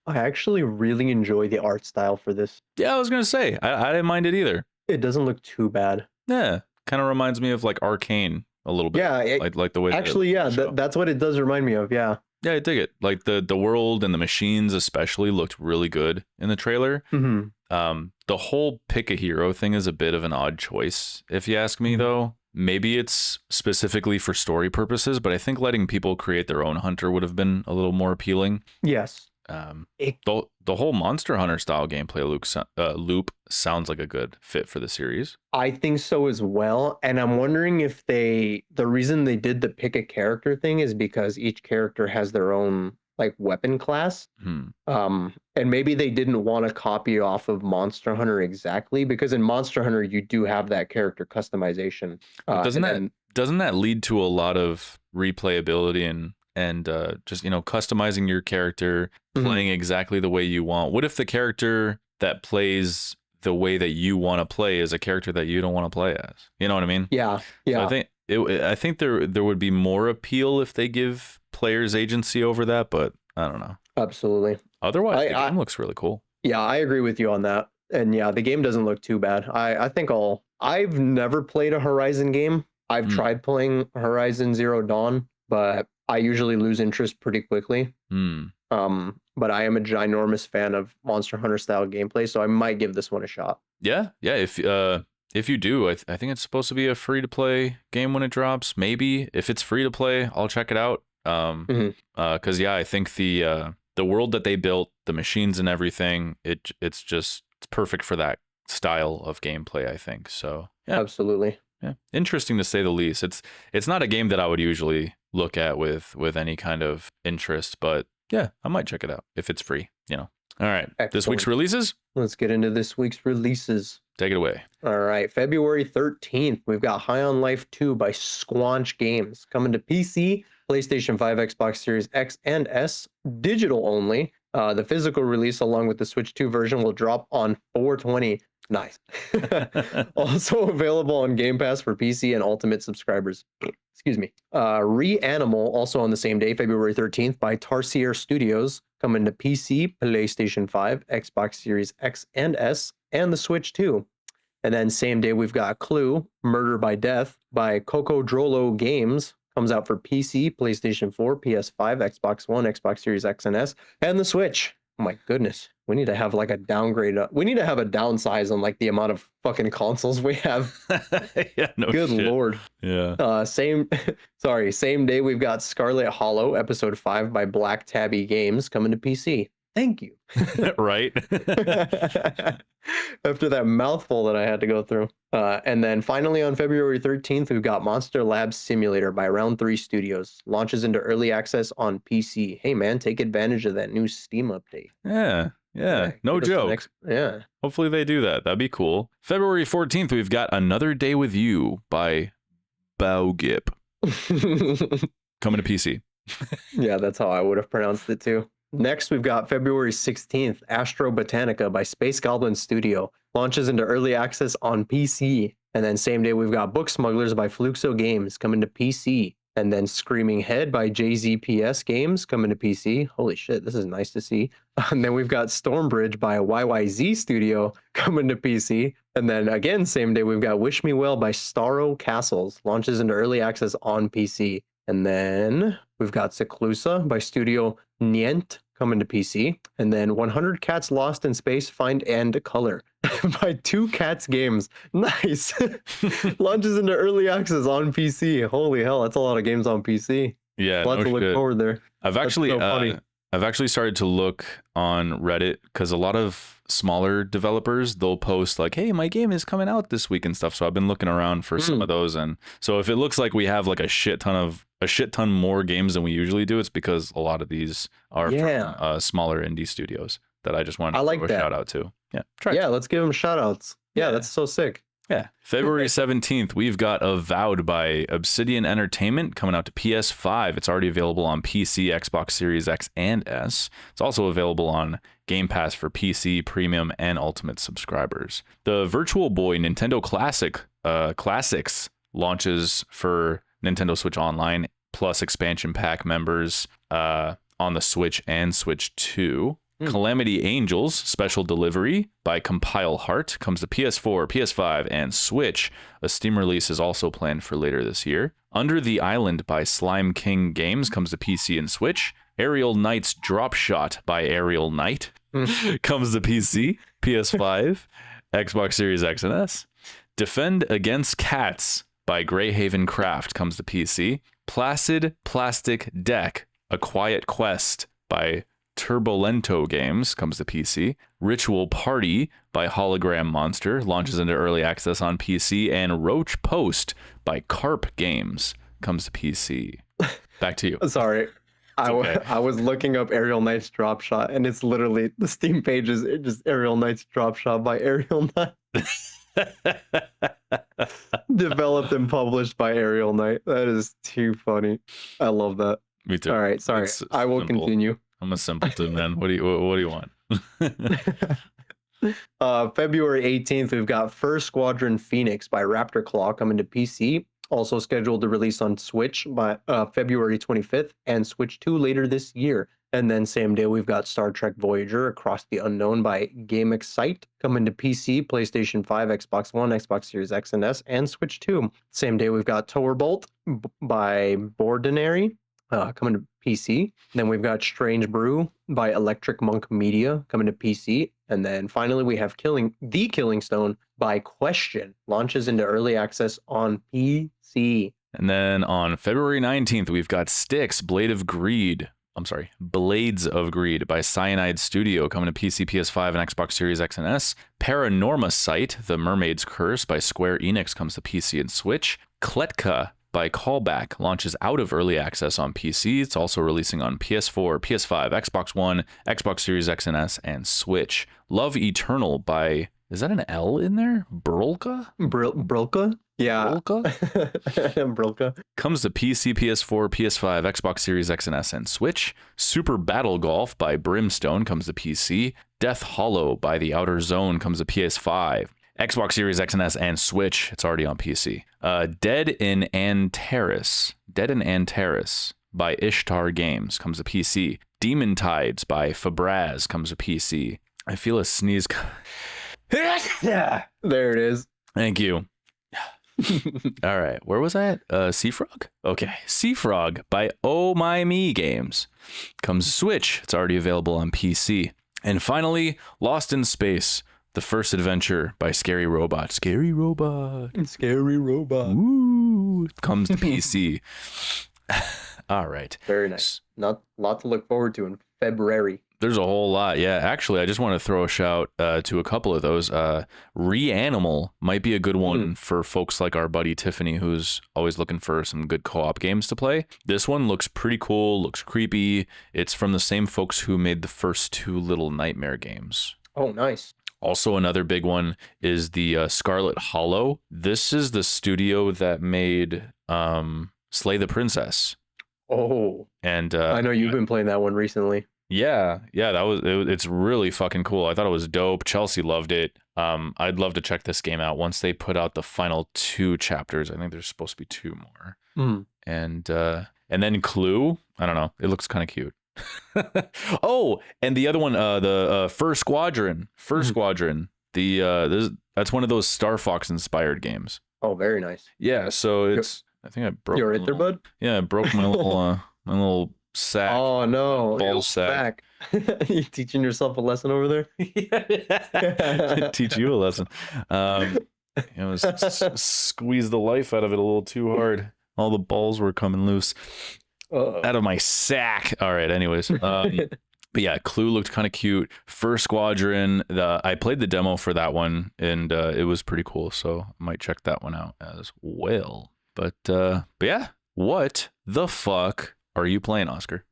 I actually really enjoy the art style for this. Yeah, I was gonna say I didn't mind it either. It doesn't look too bad. Yeah, kind of reminds me of like Arcane a little bit. Yeah, like the way. Actually, yeah, that's what it does remind me of. Yeah. Yeah, I dig it. Like the world and the machines especially looked really good in the trailer. The whole pick a hero thing is a bit of an odd choice, if you ask me. Though maybe it's specifically for story purposes, but I think letting people create their own hunter would have been a little more appealing. Yes. The whole Monster Hunter style gameplay loop sounds like a good fit for the series. I think so as well, and I'm wondering if the reason they did the pick a character thing is because each character has their own like weapon class. And maybe they didn't want to copy off of Monster Hunter exactly, because in Monster Hunter you do have that character customization. Doesn't that lead to a lot of replayability and just customizing your character, playing exactly the way you want? What if the character that plays the way that you want to play is a character that you don't want to play as? You know what I mean? Yeah. So I think there would be more appeal if they give players agency over that, but I don't know. Absolutely. Otherwise, the game looks really cool. Yeah, I agree with you on that. And yeah, the game doesn't look too bad. I think I've never played a Horizon game. I've tried playing Horizon Zero Dawn, but I usually lose interest pretty quickly. But I am a ginormous fan of Monster Hunter style gameplay, so I might give this one a shot. Yeah. If you do, I think it's supposed to be a free to play game when it drops. Maybe if it's free to play, I'll check it out. Because I think the world that they built, the machines and everything, it's perfect for that style of gameplay, I think. So yeah, absolutely. Yeah, interesting to say the least. It's not a game that I would usually look at with any kind of interest, but yeah, I might check it out if it's free. All right. Excellent. This week's releases. Let's get into this week's releases. Take it away. All right, February 13th, we've got High on Life 2 by Squanch Games coming to PC, PlayStation 5, Xbox Series X and S, digital only. The physical release along with the Switch 2 version will drop on 4/20. Nice. Also available on Game Pass for PC and Ultimate subscribers. Excuse me. Reanimal, also on the same day, February 13th, by Tarsier Studios, coming to PC, PlayStation 5, Xbox Series X and S, and the Switch 2. And then same day, we've got Clue, Murder by Death, by Cocodrolo Games, comes out for PC, PlayStation 4, PS5, Xbox One, Xbox Series X and S, and the Switch. Oh my goodness. We need to have like a downgrade. We need to have a downsize on like the amount of fucking consoles we have. Yeah, no good shit. Lord. Yeah. Same day we've got Scarlet Hollow Episode 5 by Black Tabby Games coming to PC. Thank you. Right. After that mouthful that I had to go through. And then finally on February 13th, we've got Monster Lab Simulator by Round 3 Studios. Launches into early access on PC. Hey man, take advantage of that new Steam update. Yeah. No joke. Yeah. Hopefully they do that. That'd be cool. February 14th, we've got Another Day with You by Baugip. Coming to PC. Yeah, that's how I would have pronounced it too. Next, we've got February 16th, Astro Botanica by Space Goblin Studio. Launches into early access on PC. And then same day, we've got Book Smugglers by Fluxo Games coming to PC. And then Screaming Head by JZPS Games coming to PC. Holy shit, this is nice to see. And then we've got Stormbridge by YYZ Studio coming to PC. And then again, same day, we've got Wish Me Well by Starro Castles. Launches into early access on PC. And then we've got Seclusa by Studio Nient coming to PC. And then 100 Cats Lost in Space, Find and Color by Two Cats Games. Nice. Launches into early access on PC. Holy hell, that's a lot of games on PC. Yeah, Lots no to look shit. forward there. I've actually so funny. I've actually started to look on Reddit because a lot of smaller developers, they'll post like, hey, my game is coming out this week and stuff. So I've been looking around for some of those. And so if it looks like we have like a shit ton more games than we usually do, it's because a lot of these are from smaller indie studios that I just wanted to give a shout out to. Yeah. Let's give them shout outs. Yeah, that's so sick. Yeah. February 17th, we've got Avowed by Obsidian Entertainment coming out to PS5. It's already available on PC, Xbox Series X and S. It's also available on Game Pass for PC, Premium, and Ultimate subscribers. The Virtual Boy Nintendo Classics launches for Nintendo Switch Online plus expansion pack members on the Switch and Switch 2. Calamity Angels Special Delivery by Compile Heart comes to PS4, PS5, and Switch. A Steam release is also planned for later this year. Under the Island by Slime King Games comes to PC and Switch. Aerial Knight's Drop Shot by Aerial Knight comes to PC, PS5, Xbox Series X and S. Defend Against Cats by Greyhaven Craft comes to PC. Placid Plastic Deck, A Quiet Quest by Turbolento Games comes to PC. Ritual Party by Hologram Monster launches into early access on PC. And Roach Post by Carp Games comes to PC. Back to you. Sorry. I was looking up Aerial Knight's Drop Shot, and it's literally the Steam pages. It's just Aerial Knight's Drop Shot by Aerial Knight. Developed and published by Aerial Knight. That is too funny. I love that. Me too. All right, sorry. I will continue. I'm a simpleton, man. What do you want? February 18th, we've got First Squadron Phoenix by Raptor Claw coming to PC. Also scheduled to release on Switch by February 25th and Switch 2 later this year. And then same day, we've got Star Trek Voyager Across the Unknown by Game Excite coming to PC, PlayStation 5, Xbox One, Xbox Series X and S, and Switch 2. Same day, we've got Towerbolt by Bordinary coming to PC. Then we've got Strange Brew by Electric Monk Media coming to PC. And then finally, we have The Killing Stone by Question. Launches into early access on PC. And then on February 19th, we've got Styx, Blades of Greed by Cyanide Studio coming to PC, PS5, and Xbox Series X and S. Paranorma Sight, The Mermaid's Curse by Square Enix comes to PC and Switch. Kletka by Callback launches out of early access on PC. It's also releasing on PS4, PS5, Xbox One, Xbox Series X and S, and Switch. Love Eternal by, is that an L in there? Brilka? Brilka? Yeah. Brilka? Brilka. Comes to PC, PS4, PS5, Xbox Series X and S, and Switch. Super Battle Golf by Brimstone comes to PC. Death Hollow by The Outer Zone comes to PS5. Xbox Series X and S and Switch. It's already on PC. Dead in Antares by Ishtar Games comes to PC. Demon Tides by Fabraz comes to PC. I feel a sneeze. Yeah, there it is. Thank you. All right, where was I at? Sea Frog? Okay, Sea Frog by Oh My Me Games comes to Switch. It's already available on PC. And finally, Lost in Space, the first adventure by Scary Robot. Scary Robot. Woo! Comes to PC. All right. Very nice. Not a lot to look forward to in February. There's a whole lot. Yeah, actually, I just want to throw a shout to a couple of those. Reanimal might be a good one for folks like our buddy Tiffany, who's always looking for some good co-op games to play. This one looks pretty cool, looks creepy. It's from the same folks who made the first two Little Nightmare games. Oh, nice. Also, another big one is the Scarlet Hollow. This is the studio that made Slay the Princess. Oh. And I know you've been playing that one recently. Yeah, yeah, it's really fucking cool. I thought it was dope. Chelsea loved it. I'd love to check this game out once they put out the final 2 chapters. I think there's supposed to be 2 more. Mm. And then Clue. I don't know. It looks kind of cute. Oh, and the other one, the First Squadron. First Mhm. Squadron. That's one of those Star Fox inspired games. Oh, very nice. Yeah, so it's. I think I broke. You're right there, bud. Yeah, I broke my little sack. Oh no, Ball your sack. You teaching yourself a lesson over there? Teach you a lesson. Squeeze the life out of it a little too hard. All the balls were coming loose out of my sack. All right. Anyways, but yeah, Clue looked kind of cute. First Squadron. I played the demo for that one, and it was pretty cool. So I might check that one out as well. But yeah, what the fuck are you playing, Oscar?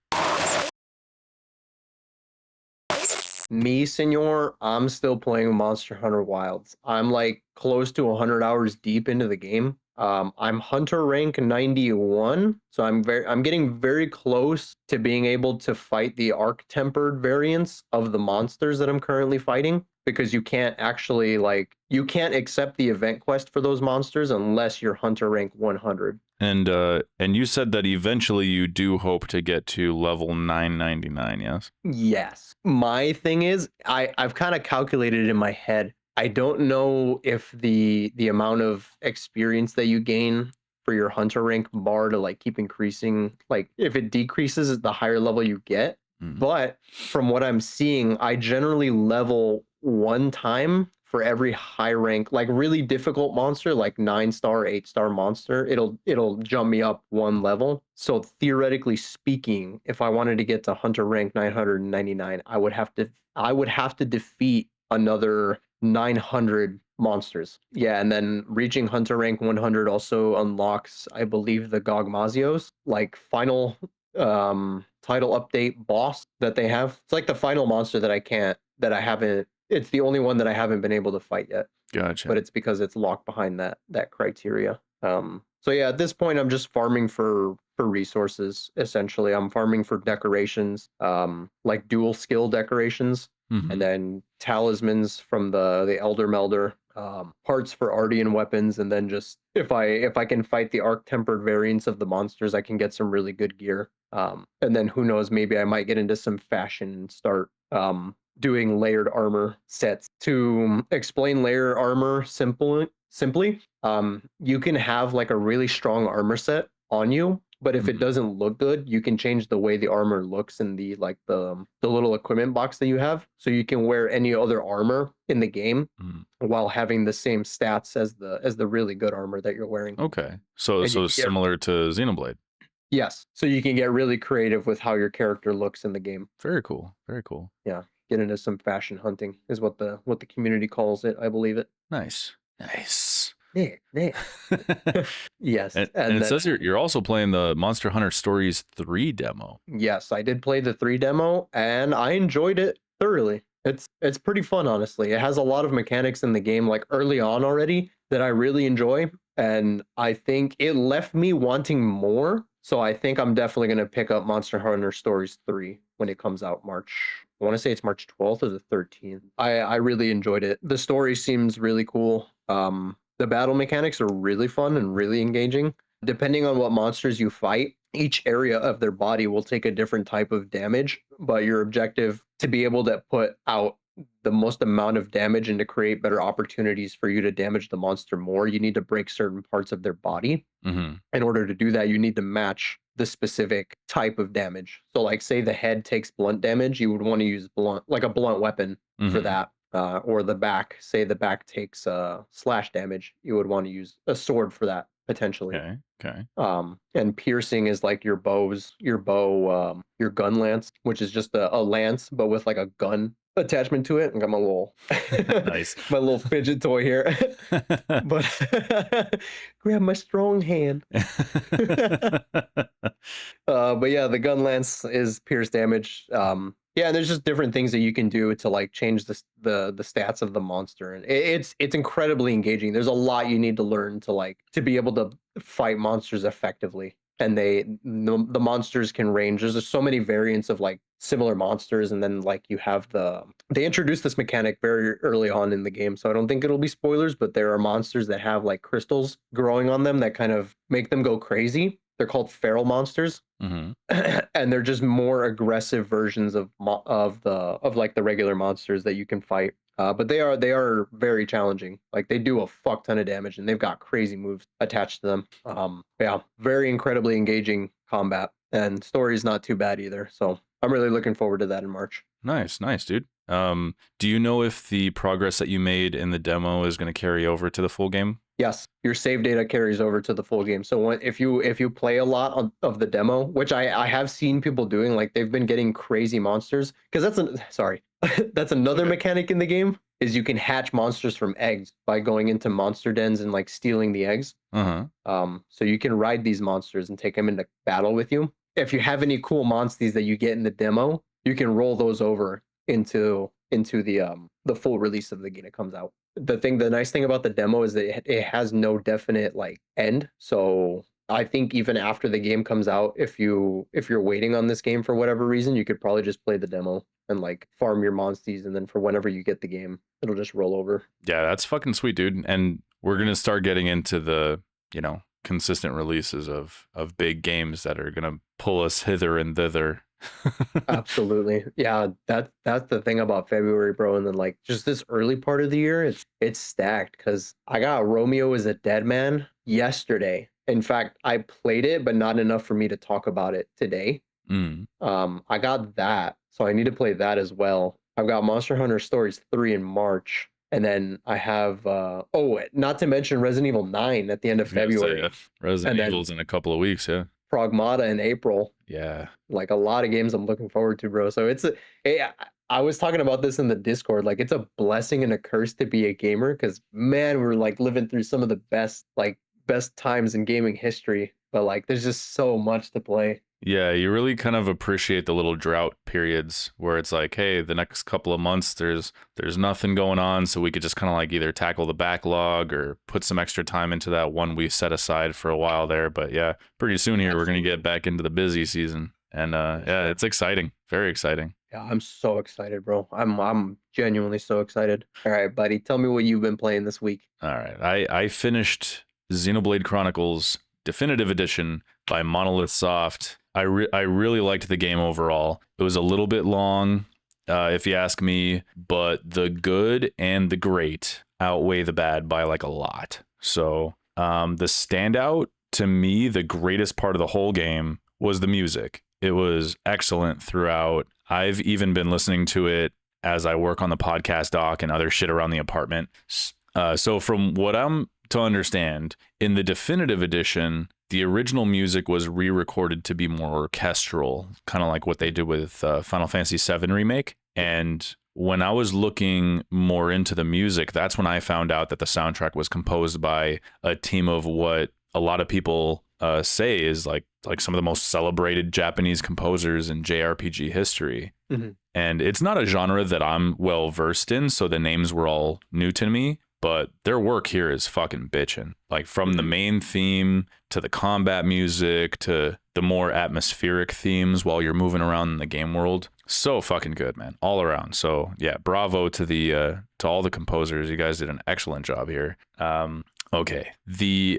Me, senor, I'm still playing Monster Hunter Wilds. I'm like close to 100 hours deep into the game. I'm Hunter rank 91, so I'm getting very close to being able to fight the arc-tempered variants of the monsters that I'm currently fighting, because you can't actually you can't accept the event quest for those monsters unless you're Hunter rank 100. And you said that eventually you do hope to get to level 999, yes? Yes. My thing is, I've kind of calculated it in my head. I don't know if the amount of experience that you gain for your hunter rank bar to like keep increasing, like if it decreases the higher level you get. But from what I'm seeing, I generally level 1 time for every high rank, like really difficult monster, like 9-star, 8-star monster. It'll jump me up 1 level. So theoretically speaking, if I wanted to get to hunter rank 999, I would have to defeat another 900 monsters. Yeah, and then reaching hunter rank 100 also unlocks, I believe, the Gogmazios, like final title update boss that they have. It's like the final monster that I haven't, it's the only one that I haven't been able to fight yet. Gotcha. But it's because it's locked behind that criteria. So yeah, at this point I'm just farming for resources. Essentially, I'm farming for decorations, like dual skill decorations, and then talismans from the Elder Melder, parts for Ardean weapons, and then just if I can fight the arc tempered variants of the monsters, I can get some really good gear. And then who knows, maybe I might get into some fashion and start doing layered armor sets. To explain layered armor simply, you can have like a really strong armor set on you, but if it doesn't look good, you can change the way the armor looks in the little equipment box that you have, so you can wear any other armor in the game while having the same stats as the really good armor that you're wearing. Okay, so And you can similar to Xenoblade. Yes, so you can get really creative with how your character looks in the game. Very cool. Very cool. Yeah, get into some fashion hunting is what the community calls it. I believe it. Nice. Yeah. Yes, And and it then, says you're also playing the Monster Hunter Stories 3 demo. yes, I did play the 3 demo, and I enjoyed it thoroughly. It's pretty fun, honestly. It has a lot of mechanics in the game, like early on already, that I really enjoy, and I think it left me wanting more. So I think I'm definitely gonna pick up Monster Hunter Stories 3 when it comes out March. I want to say it's March 12th or the 13th. I really enjoyed it. The story seems really cool. The battle mechanics are really fun and really engaging. Depending on what monsters you fight, each area of their body will take a different type of damage, but your objective to be able to put out the most amount of damage and to create better opportunities for you to damage the monster more, you need to break certain parts of their body. In order to do that, you need to match the specific type of damage. So like say the head takes blunt damage, you would want to use like a blunt weapon for that. Or the back, say the back takes slash damage, you would want to use a sword for that potentially. Okay. And piercing is like your bow, your gun lance, which is just a lance but with like a gun attachment to it. I got my little Nice. my little fidget toy here. But grab my strong hand. But yeah, the gun lance is pierce damage. Yeah, and there's just different things that you can do to like change the stats of the monster, and it's incredibly engaging. There's a lot you need to learn to be able to fight monsters effectively. and the monsters can range. There's just so many variants of like similar monsters, and then like you have they introduced this mechanic very early on in the game, so I don't think it'll be spoilers, but there are monsters that have like crystals growing on them that kind of make them go crazy. They're called feral monsters. Mm-hmm. And they're just more aggressive versions of like the regular monsters that you can fight. But they are very challenging. Like they do a fuck ton of damage, and they've got crazy moves attached to them. Yeah, very incredibly engaging combat, and story's not too bad either. So I'm really looking forward to that in March. Nice, dude. Do you know if the progress that you made in the demo is going to carry over to the full game? Yes, your save data carries over to the full game. So if you play a lot of the demo, which I have seen people doing, like they've been getting crazy monsters, because that's another mechanic in the game, is you can hatch monsters from eggs by going into monster dens and like stealing the eggs. So you can ride these monsters and take them into battle with you. If you have any cool monsties that you get in the demo, you can roll those over into the full release of the game that comes out. The nice thing about the demo is that it has no definite like end. So I think even after the game comes out, if you're waiting on this game for whatever reason, you could probably just play the demo and like farm your monsties, and then for whenever you get the game, it'll just roll over. Yeah, that's fucking sweet, dude. And we're gonna start getting into the, consistent releases of big games that are gonna pull us hither and thither. Absolutely. Yeah, that's the thing about February, bro. And then like just this early part of the year, it's stacked, because I got Romeo is a Dead Man yesterday. In fact, I played it, but not enough for me to talk about it today. I got that, so I need to play that as well. I've got Monster Hunter Stories 3 in March, and then I have not to mention Resident Evil 9 at the end of February. Resident Evil's in a couple of weeks, yeah. Pragmata in April. Yeah. Like a lot of games I'm looking forward to, bro. So I was talking about this in the Discord. Like it's a blessing and a curse to be a gamer, because man, we're like living through some of the best times in gaming history. But like there's just so much to play. Yeah, you really kind of appreciate the little drought periods where it's like, hey, the next couple of months there's nothing going on, so we could just kind of like either tackle the backlog or put some extra time into that one we set aside for a while there. But yeah, pretty soon here we're gonna get back into the busy season, and yeah, it's exciting, very exciting. Yeah, I'm so excited, bro. I'm genuinely so excited. All right, buddy, tell me what you've been playing this week. All right, I finished Xenoblade Chronicles Definitive Edition by Monolith Soft. I really liked the game overall. It was a little bit long, if you ask me, but the good and the great outweigh the bad by like a lot. So the standout to me, the greatest part of the whole game was the music. It was excellent throughout. I've even been listening to it as I work on the podcast dock and other shit around the apartment. So from what I'm to understand, in the definitive edition, the original music was re-recorded to be more orchestral, kind of like what they did with Final Fantasy VII Remake. And when I was looking more into the music, that's when I found out that the soundtrack was composed by a team of what a lot of people say is like some of the most celebrated Japanese composers in JRPG history. Mm-hmm. And it's not a genre that I'm well versed in, so the names were all new to me. But their work here is fucking bitchin'. Like from the main theme to the combat music to the more atmospheric themes while you're moving around in the game world. So fucking good, man, all around. So yeah, bravo to the to all the composers. You guys did an excellent job here. Okay, the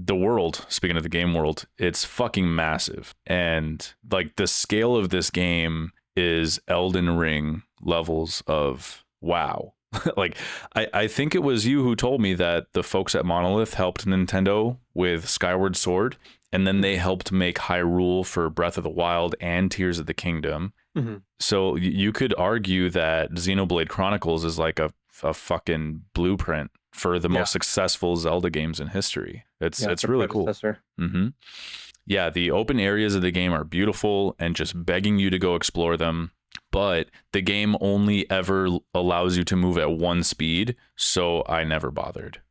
world. Speaking of the game world, it's fucking massive, and like the scale of this game is Elden Ring levels of wow. Like I think it was you who told me that the folks at Monolith helped Nintendo with Skyward Sword, and then they helped make Hyrule for Breath of the Wild and Tears of the Kingdom. Mm-hmm. So you could argue that Xenoblade Chronicles is like a fucking blueprint for the most successful Zelda games in history. It's really cool. Mm-hmm. Yeah, the open areas of the game are beautiful and just begging you to go explore them. But the game only ever allows you to move at one speed, so I never bothered.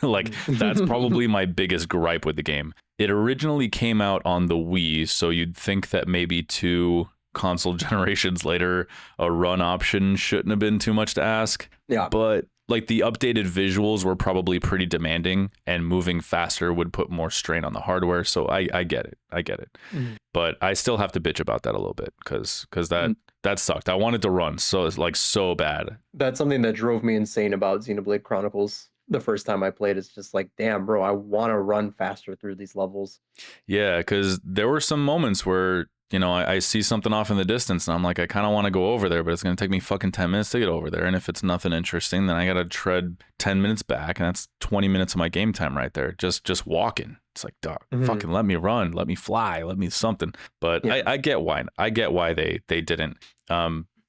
Like, that's probably my biggest gripe with the game. It originally came out on the Wii, so you'd think that maybe 2 console generations later, a run option shouldn't have been too much to ask. Yeah. But like the updated visuals were probably pretty demanding, and moving faster would put more strain on the hardware. So I get it. I get it. Mhm. But I still have to bitch about that a little bit because that sucked. I wanted to run so bad. That's something that drove me insane about Xenoblade Chronicles the first time I played. It's just like, damn, bro, I want to run faster through these levels. Yeah, because there were some moments where, you know, I see something off in the distance and I'm like, I kind of want to go over there, but it's going to take me fucking 10 minutes to get over there. And if it's nothing interesting, then I got to tread 10 minutes back. And that's 20 minutes of my game time right there. Just walking. It's like, dog, fucking let me run, let me fly, let me something. But Yeah. I get why. I get why they didn't.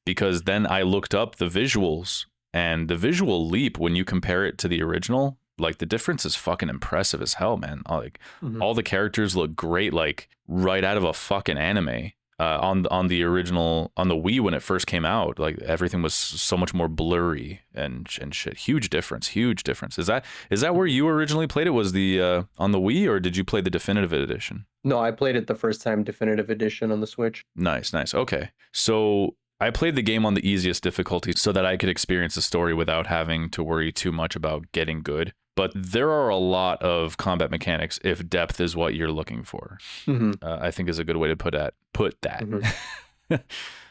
Because then I looked up the visuals, and the visual leap when you compare it to the original, like the difference is fucking impressive as hell, man. Like all the characters look great, like right out of a fucking anime. On the original, on the Wii when it first came out, like everything was so much more blurry and shit. Huge difference. Is that where you originally played it? Was the on the Wii, or did you play the definitive edition? No, I played it the first time, definitive edition on the Switch. Nice. Okay. So I played the game on the easiest difficulty so that I could experience the story without having to worry too much about getting good. But there are a lot of combat mechanics if depth is what you're looking for. I think is a good way to put that.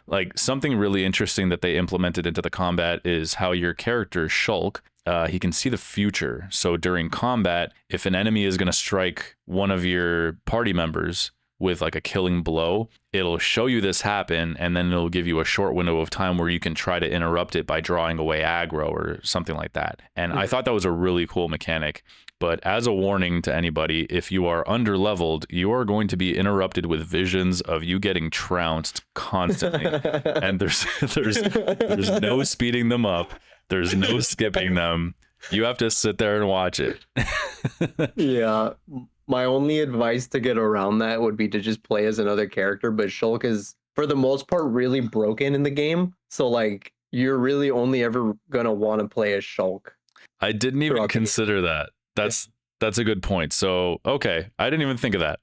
Like something really interesting that they implemented into the combat is how your character Shulk, he can see the future. So during combat, if an enemy is going to strike one of your party members with like a killing blow, it'll show you this happen, and then it'll give you a short window of time where you can try to interrupt it by drawing away aggro or something like that. And I thought that was a really cool mechanic. But as a warning to anybody, if you are underleveled, you are going to be interrupted with visions of you getting trounced constantly. And there's no speeding them up. There's no skipping them. You have to sit there and watch it. Yeah. My only advice to get around that would be to just play as another character, but Shulk is, for the most part, really broken in the game. So, like, you're really only ever gonna want to play as Shulk. I didn't even consider that. That's a good point. So, okay, I didn't even think of that.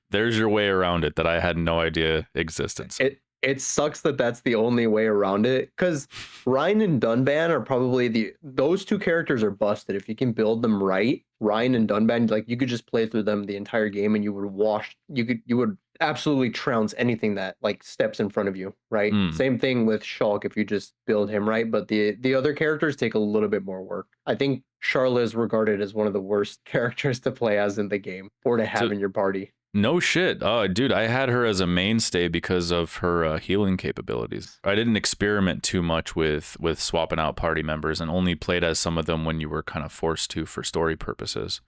There's your way around it that I had no idea existence. It sucks that that's the only way around it, because Ryan and Dunban are probably those two characters are busted. If you can build them right, Ryan and Dunban, like you could just play through them the entire game and you would absolutely trounce anything that like steps in front of you, right? Same thing with Shulk if you just build him right, but the other characters take a little bit more work. I think Charla is regarded as one of the worst characters to play as in the game or to have in your party. No shit. Oh, dude, I had her as a mainstay because of her healing capabilities. I didn't experiment too much with swapping out party members and only played as some of them when you were kind of forced to for story purposes.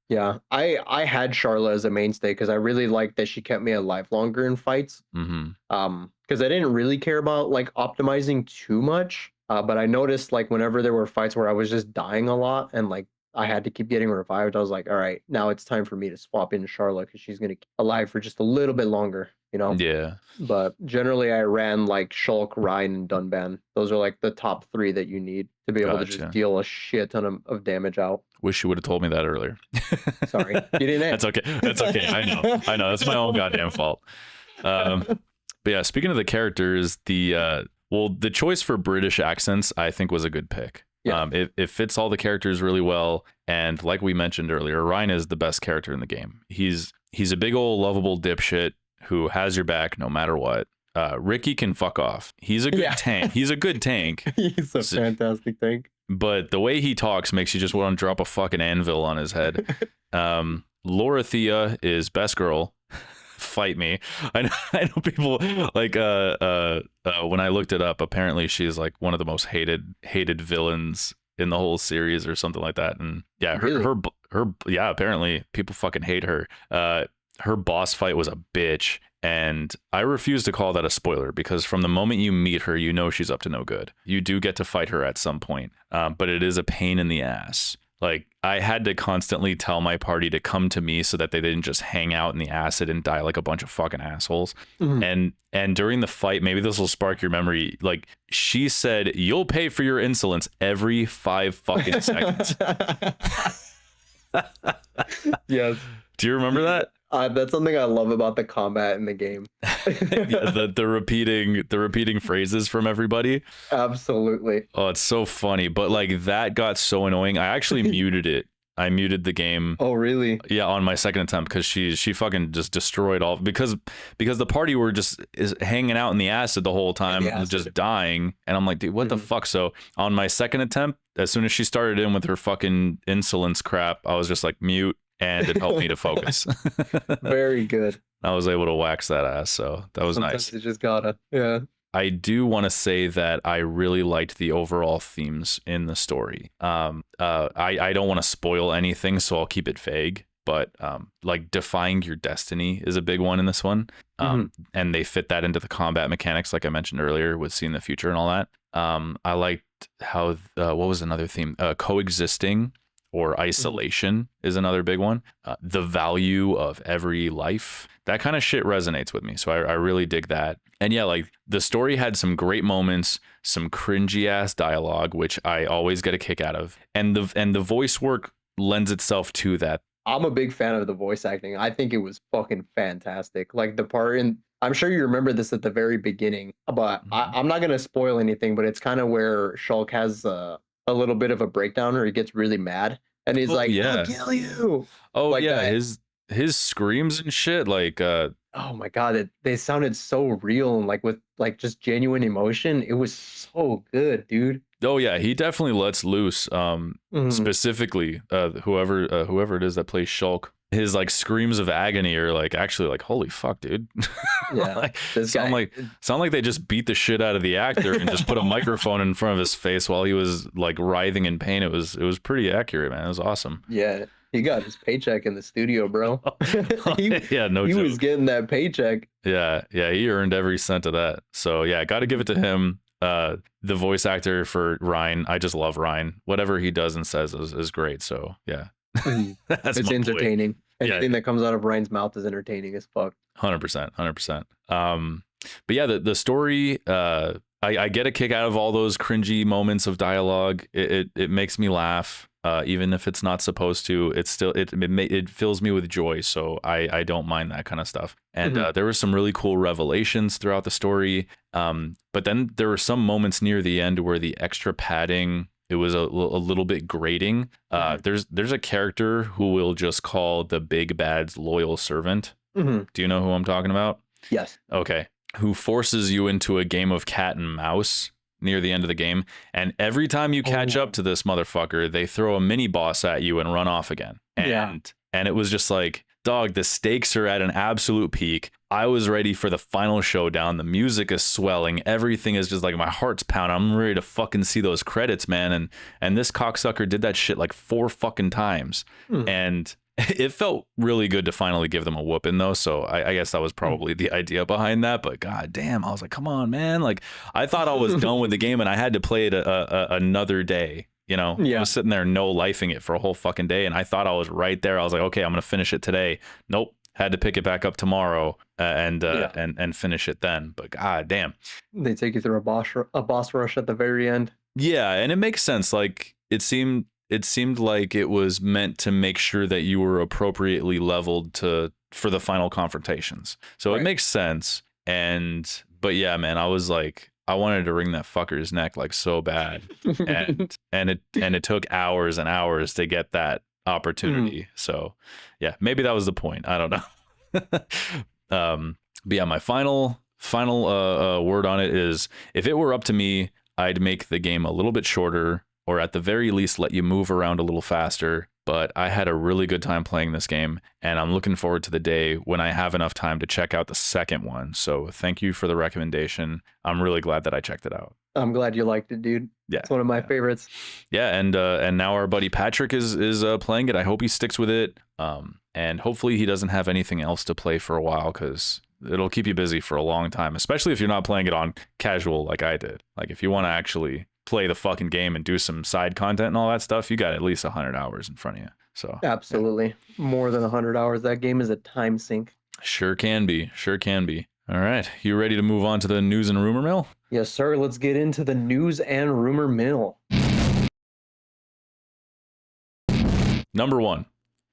Yeah, I had Charla as a mainstay because I really liked that she kept me alive longer in fights. Because I didn't really care about like optimizing too much. But I noticed like whenever there were fights where I was just dying a lot and like I had to keep getting revived, I was like, all right, now it's time for me to swap in Charla because she's gonna keep alive for just a little bit longer, you know? Yeah. But generally I ran like Shulk, Ryan, and Dunban. Those are like the top three that you need to be able to just deal a shit ton of damage out. Wish you would have told me that earlier. Sorry. You didn't. That's okay. That's okay. I know. That's my own goddamn fault. But yeah, speaking of the characters, the choice for British accents, I think was a good pick. Yeah. It fits all the characters really well. And like we mentioned earlier, Ryan is the best character in the game. He's a big old lovable dipshit who has your back no matter what. Ricky can fuck off. He's a good tank. He's a good tank. He's a fantastic tank. But the way he talks makes you just want to drop a fucking anvil on his head. Lorithia is best girl. Fight me. I know people like when I looked it up, apparently she's like one of the most hated villains in the whole series or something like that. And yeah, her apparently people fucking hate her. Her boss fight was a bitch, and I refuse to call that a spoiler because from the moment you meet her, you know she's up to no good. You do get to fight her at some point, but it is a pain in the ass. Like, I had to constantly tell my party to come to me so that they didn't just hang out in the acid and die like a bunch of fucking assholes. And during the fight, maybe this will spark your memory. Like, she said, "You'll pay for your insolence" every 5 fucking seconds. Yes. Do you remember that? That's something I love about the combat in the game. Yeah, the repeating phrases from everybody. Absolutely. Oh, it's so funny. But like that got so annoying. I actually muted it. I muted the game. Oh, really? Yeah, on my second attempt because she fucking just destroyed all because the party were just is hanging out in the acid the whole In the time, just acid. dying, and I'm like, dude, what the Mhm. fuck? So on my second attempt, as soon as she started in with her fucking insolence crap, I was just like mute, and it helped me to focus. Very good. I was able to wax that ass, so that was Sometimes nice. you just gotta. Yeah. I do want to say that I really liked the overall themes in the story. I don't want to spoil anything, so I'll keep it vague. But like defying your destiny is a big one in this one, Mhm. and they fit that into the combat mechanics, like I mentioned earlier, with seeing the future and all that. I liked how what was another theme? Coexisting or Mhm. isolation is another big one. The value of every life, that kind of shit resonates with me, so I really dig that. And yeah, like the story had some great moments, some cringy ass dialogue, which I always get a kick out of, and the voice work lends itself to that. I'm a big fan of the voice acting. I think it was fucking fantastic. Like the part in, I'm sure you remember this at the very beginning, but Mhm. I'm not gonna spoil anything. But it's kind of where Shulk has a little bit of a breakdown, or he gets really mad, and he's Oh like, "I'll yeah, kill you," oh like yeah, that. his screams and shit, like Oh my god, they sounded so real and like with like just genuine emotion. It was so good, dude. oh yeah, he definitely lets loose. Mhm. Specifically, whoever it is that plays Shulk, his like screams of agony are like actually like holy fuck, dude. Yeah, Like this sound guy. like sound like they just beat the shit out of the actor and just put a microphone in front of his face while he was like writhing in pain. It was pretty accurate, man. It was awesome. Yeah, he got his paycheck in the studio, bro. he Yeah, no he was joke. getting that paycheck. Yeah, yeah, he earned every cent of that. So yeah, got to give it to him. The voice actor for Ryan, I just love Ryan. Whatever he does and says is great. So yeah, Mhm. that's It's my boy. entertaining. Yeah, Anything that comes out of Ryan's mouth is entertaining as fuck. 100%, 100%. But yeah, the story, I get a kick out of all those cringy moments of dialogue. It makes me laugh. Even if it's not supposed to, it's still it fills me with joy. So I don't mind that kind of stuff. And Mhm. there were some really cool revelations throughout the story. But then there were some moments near the end where the extra padding, it was a little bit grating. Mhm. There's a character who will just call the big bad's loyal servant. Mhm. Do you know who I'm talking about? Yes. Okay. Who forces you into a game of cat and mouse near the end of the game. And every time you catch up Oh, to this motherfucker, they throw a mini boss at you and run off again. yeah. And it was just like, dog, the stakes are at an absolute peak. I was ready for the final showdown. The music is swelling. Everything is just like my heart's pounding. I'm ready to fucking see those credits, man. And this cocksucker did that shit like 4 fucking times. Mhm. And it felt really good to finally give them a whooping though. So I guess that was probably the idea behind that. But god damn, I was like, come on, man. Like I thought I was done with the game and I had to play it another day. You know, I Yeah. was sitting there no lifing it for a whole fucking day, and I thought I was right there. I was like, okay, I'm gonna finish it today. Nope, had to pick it back up tomorrow Yeah. and finish it then. But god damn, They take you through a boss rush at the very end. yeah, and it makes sense. Like it seemed like it was meant to make sure that you were appropriately leveled to for the final confrontations. So it Right. makes sense. And but yeah, man, I was like I wanted to wring that fucker's neck like so bad. And it took hours and hours to get that Mhm. opportunity. So yeah, maybe that was the point. I don't know. But yeah, my final word on it is if it were up to me, I'd make the game a little bit shorter, or at the very least, let you move around a little faster. But I had a really good time playing this game, and I'm looking forward to the day when I have enough time to check out the second one. So thank you for the recommendation. I'm really glad that I checked it out. I'm glad you liked it, dude. Yeah, It's one of my yeah, favorites. yeah. And now our buddy Patrick is playing it. I hope he sticks with it. And hopefully he doesn't have anything else to play for a while because it'll keep you busy for a long time, especially if you're not playing it on casual like I did. Like if you want to actually play the fucking game and do some side content and all that stuff, you got at least 100 hours in front of you. So yeah, Absolutely. More than 100 hours. That game is a time sink. sure can be, sure can be. All right, you ready to move on to the news and rumor mill? Yes, sir. Let's get into the news and rumor mill. Number one,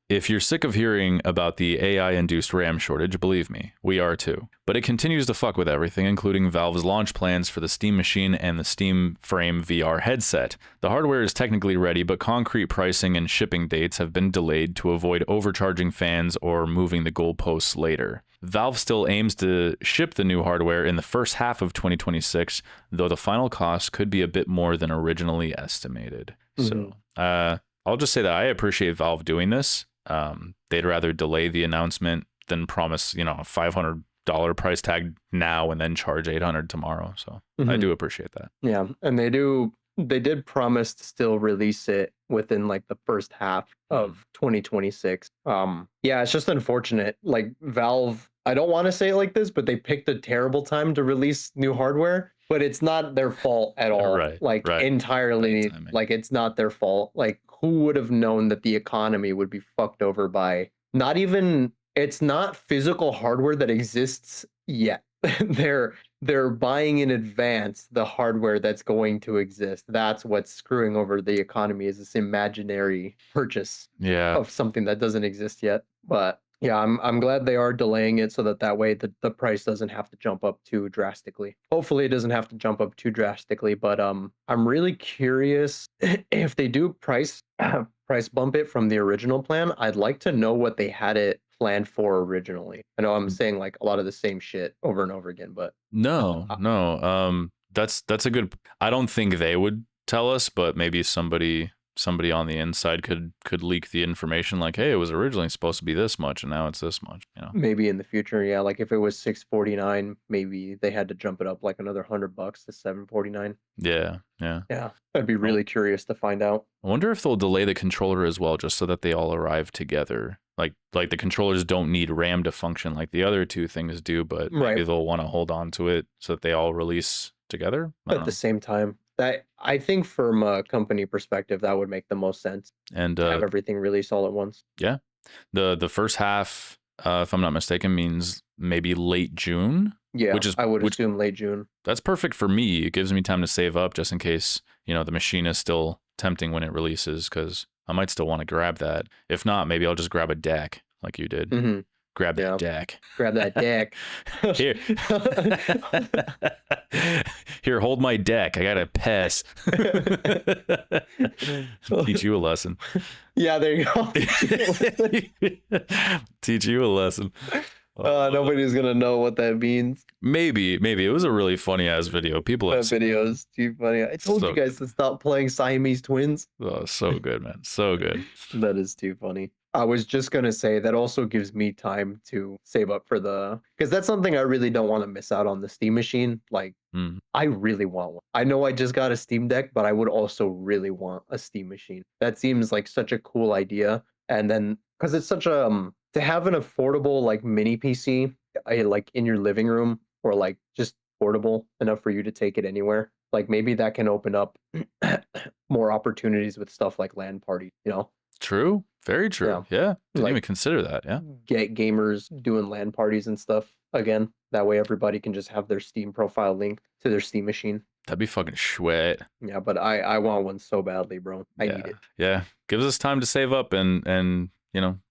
If you're sick of hearing about the AI-induced RAM shortage, believe me, we are too. But it continues to fuck with everything, including Valve's launch plans for the Steam Machine and the Steam Frame VR headset. The hardware is technically ready, but concrete pricing and shipping dates have been delayed to avoid overcharging fans or moving the goalposts later. Valve still aims to ship the new hardware in the first half of 2026, though the final cost could be a bit more than originally estimated. So, I'll just say that I appreciate Valve doing this. They'd rather delay the announcement than promise, a $500 price tag now and then charge $800 tomorrow. So I do appreciate that. Yeah, and they did promise to still release it within like the first half of 2026. Yeah, it's just unfortunate. Like Valve, I don't want to say it like this, but they picked a terrible time to release new hardware, but it's not their fault at all. Right, entirely, like it's not their fault. Like who would have known that the economy would be fucked over by it's not physical hardware that exists yet. They're buying in advance the hardware that's going to exist. That's what's screwing over the economy, is this imaginary purchase of something that doesn't exist yet. But yeah, I'm glad they are delaying it so that way the price doesn't have to jump up too drastically. Hopefully it doesn't have to jump up too drastically, but I'm really curious if they do price bump it from the original plan. I'd like to know what they had it planned for originally. I know I'm saying like a lot of the same shit over and over again, but no. That's a good. I don't think they would tell us, but maybe somebody on the inside could leak the information, like, hey, it was originally supposed to be this much and now it's this much. Maybe in the future, yeah. Like if it was $649, maybe they had to jump it up like another $100 to $749. Yeah. I'd be really curious to find out. I wonder if they'll delay the controller as well, just so that they all arrive together. Like the controllers don't need RAM to function like the other two things do, but maybe they'll want to hold on to it so that they all release together at the same time. That, I think, from a company perspective, that would make the most sense. And to have everything released all at once. Yeah, the first half, if I'm not mistaken, means maybe late June. Yeah, I would assume late June. That's perfect for me. It gives me time to save up just in case the machine is still tempting when it releases, because I might still want to grab that. If not, maybe I'll just grab a deck like you did. Mm-hmm. Grab that deck. Grab that deck. Here, hold my deck. I got to pass. Teach you a lesson. Yeah, there you go. Teach you a lesson. Nobody's gonna know what that means. Maybe it was a really funny ass video. People that video is too funny. I told you guys to stop playing Siamese twins. Oh, so good, man. So good. That is too funny. I was just gonna say that also gives me time to save up for because that's something I really don't want to miss out on, the Steam Machine. Like I really want one. I know I just got a Steam Deck, but I would also really want a Steam Machine. That seems like such a cool idea. And then because it's such a to have an affordable like mini PC like in your living room, or like just portable enough for you to take it anywhere. Like maybe that can open up more opportunities with stuff like LAN party, True. Very true. Yeah. Didn't even consider that. Yeah. Get gamers doing LAN parties and stuff again. That way everybody can just have their Steam profile linked to their Steam machine. That'd be fucking sweat. Yeah, but I want one so badly, bro. I need it. Yeah. Gives us time to save up and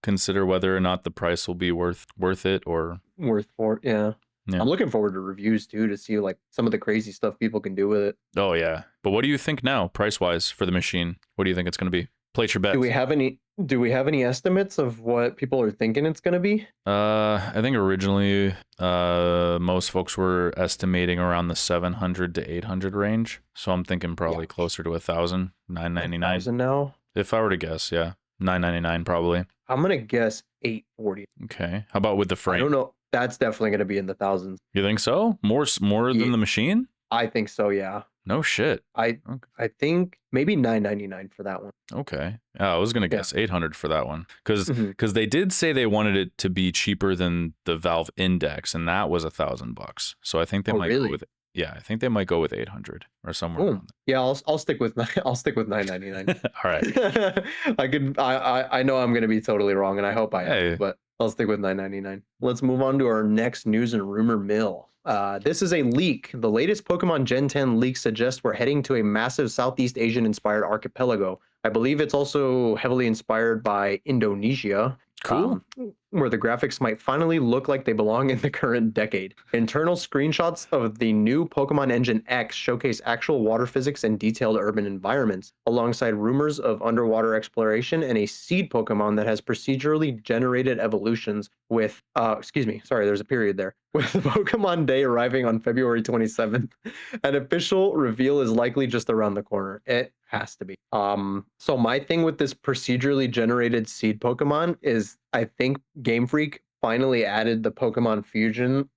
consider whether or not the price will be worth it or yeah. I'm looking forward to reviews too, to see like some of the crazy stuff people can do with it. Oh yeah. But what do you think now, price wise, for the machine? What do you think it's going to be? Place your bets. Do we have any estimates of what people are thinking it's going to be? I think originally most folks were estimating around the 700 to 800 range. So I'm thinking probably closer to 1,000, $999. 1,000 now? If I were to guess, yeah. $999 probably. I'm going to guess $840. Okay. How about with the frame? I don't know. That's definitely going to be in the thousands. You think so? More than the machine? I think so, yeah. No shit. I think maybe $999 for that one. Okay. I was gonna guess 800 for that one, because they did say they wanted it to be cheaper than the Valve Index, and that was $1,000. So I think they might go with it. Yeah, I think they might go with 800 or somewhere. Around there. Yeah, I'll stick with $999. All right. I know I'm gonna be totally wrong, and I hope I am, but I'll stick with $999. Let's move on to our next news and rumor mill. This is a leak. The latest Pokemon Gen 10 leak suggests we're heading to a massive Southeast Asian-inspired archipelago. I believe it's also heavily inspired by Indonesia, Cool. where the graphics might finally look like they belong in the current decade. Internal screenshots of the new Pokemon Engine X showcase actual water physics and detailed urban environments, alongside rumors of underwater exploration and a seed Pokemon that has procedurally generated evolutions with, there's a period there. With Pokemon Day arriving on February 27th, an official reveal is likely just around the corner. It has to be. So my thing with this procedurally generated seed Pokemon is I think Game Freak finally added the Pokemon Fusion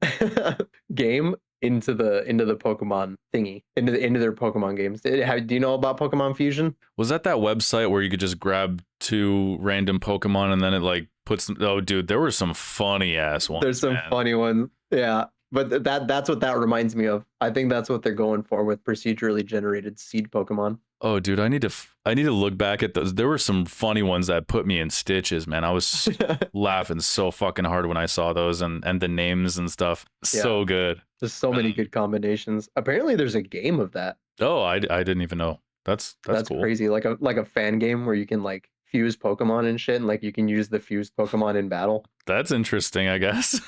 game into the Pokemon thingy, into their Pokemon games. Do you know about Pokemon Fusion? Was that website where you could just grab 2 random Pokemon and then it like puts them? Oh, dude, there were some funny ass ones. There's some funny ones. Yeah. But that's what that reminds me of. I think that's what they're going for with procedurally generated seed Pokemon. Oh, dude, I need to look back at those. There were some funny ones that put me in stitches, man. I was laughing so fucking hard when I saw those and the names and stuff. Yeah. So good. There's so many good combinations. Apparently, there's a game of that. Oh, I didn't even know. That's cool. Crazy. Like a fan game where you can like fuse Pokemon and shit, and like you can use the fused Pokemon in battle. That's interesting, I guess.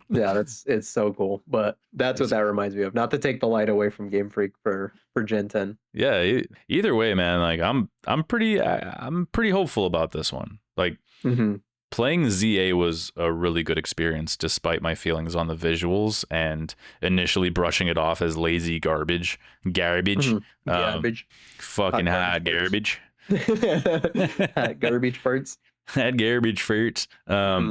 Yeah, it's so cool. But that's what that reminds me of. Not to take the light away from Game Freak for Gen 10. Yeah, either way, man, like I'm pretty hopeful about this one. Like playing ZA was a really good experience despite my feelings on the visuals and initially brushing it off as lazy garbage. Garbage. Fucking hot garbage. Garbage farts. Had garbage farts.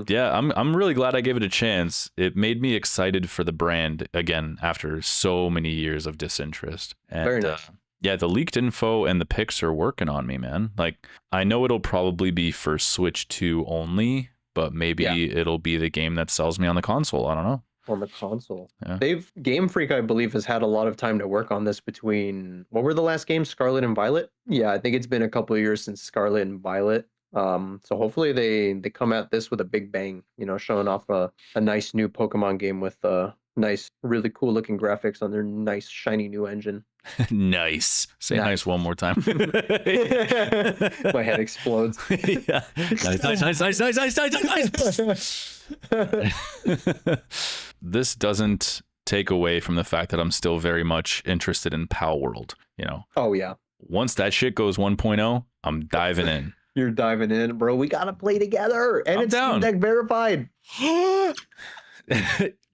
Yeah, I'm really glad I gave it a chance. It made me excited for the brand again after so many years of disinterest. And, very nice. Yeah, the leaked info and the pics are working on me, man. Like, I know it'll probably be for Switch 2 only, but maybe it'll be the game that sells me on the console. I don't know. On the console. Yeah. Game Freak, I believe, has had a lot of time to work on this between, what were the last games? Scarlet and Violet? Yeah, I think it's been a couple of years since Scarlet and Violet. So hopefully they come at this with a big bang, showing off a nice new Pokemon game with nice, really cool looking graphics on their nice, shiny new engine. Nice. Say nice one more time. My head explodes. Yeah. Nice. This doesn't take away from the fact that I'm still very much interested in Pal World, Oh, yeah. Once that shit goes 1.0, I'm diving in. You're diving in, bro. We gotta play together. And it's Steam Deck verified.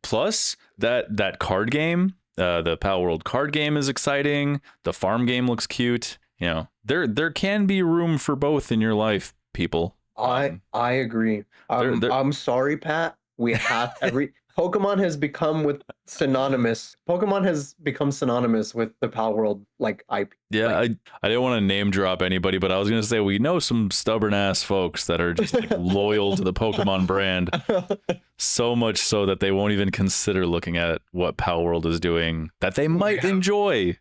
Plus, that card game, the Pal World card game is exciting. The farm game looks cute. There can be room for both in your life, people. I agree. I'm sorry, Pat. We have Pokemon has become synonymous with the Pal World IP. Yeah, I didn't want to name drop anybody, but I was gonna say we know some stubborn ass folks that are just loyal to the Pokemon brand, so much so that they won't even consider looking at what Pal World is doing that they might enjoy.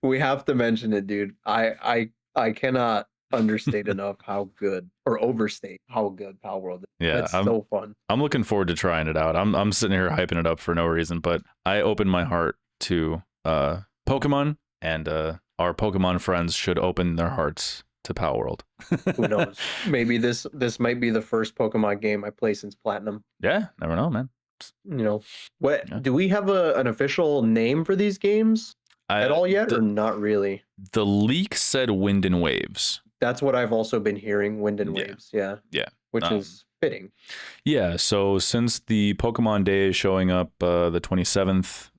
We have to mention it, dude. I cannot understate enough how good, or overstate how good Pal World is. Yeah, it's so fun. I'm looking forward to trying it out. I'm sitting here hyping it up for no reason, but I opened my heart to Pokemon, and our Pokemon friends should open their hearts to Pal World. Who knows? Maybe this might be the first Pokemon game I play since Platinum. Yeah, never know, man. Do we have an official name for these games at all yet, or not really? The leak said Wind and Waves. That's what I've also been hearing, Wind and Waves. Yeah. Which is fitting. Yeah, so since the Pokemon Day is showing up the 27th,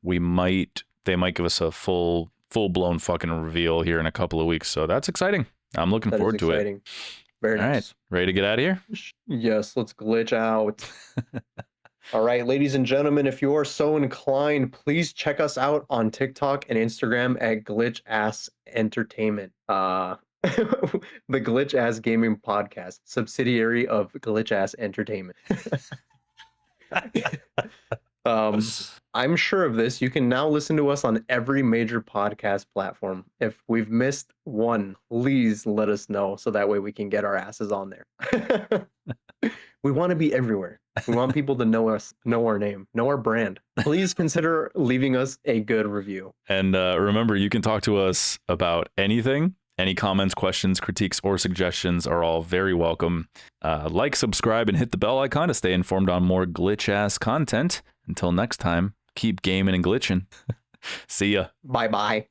they might give us a full-blown fucking reveal here in a couple of weeks. So that's exciting. I'm looking forward to it. Very nice. All right, ready to get out of here? Yes, let's glitch out. All right, ladies and gentlemen, if you are so inclined, please check us out on TikTok and Instagram at Glitch-Ass Entertainment. The Glitch-Ass Gaming Podcast, subsidiary of Glitch-Ass Entertainment. I'm sure of this. You can now listen to us on every major podcast platform. If we've missed one, please let us know so that way we can get our asses on there. We want to be everywhere. We want people to know us, know our name, know our brand. Please consider leaving us a good review. And remember, you can talk to us about anything. Any comments, questions, critiques, or suggestions are all very welcome. Like, subscribe, and hit the bell icon to stay informed on more glitch-ass content. Until next time, keep gaming and glitching. See ya. Bye-bye.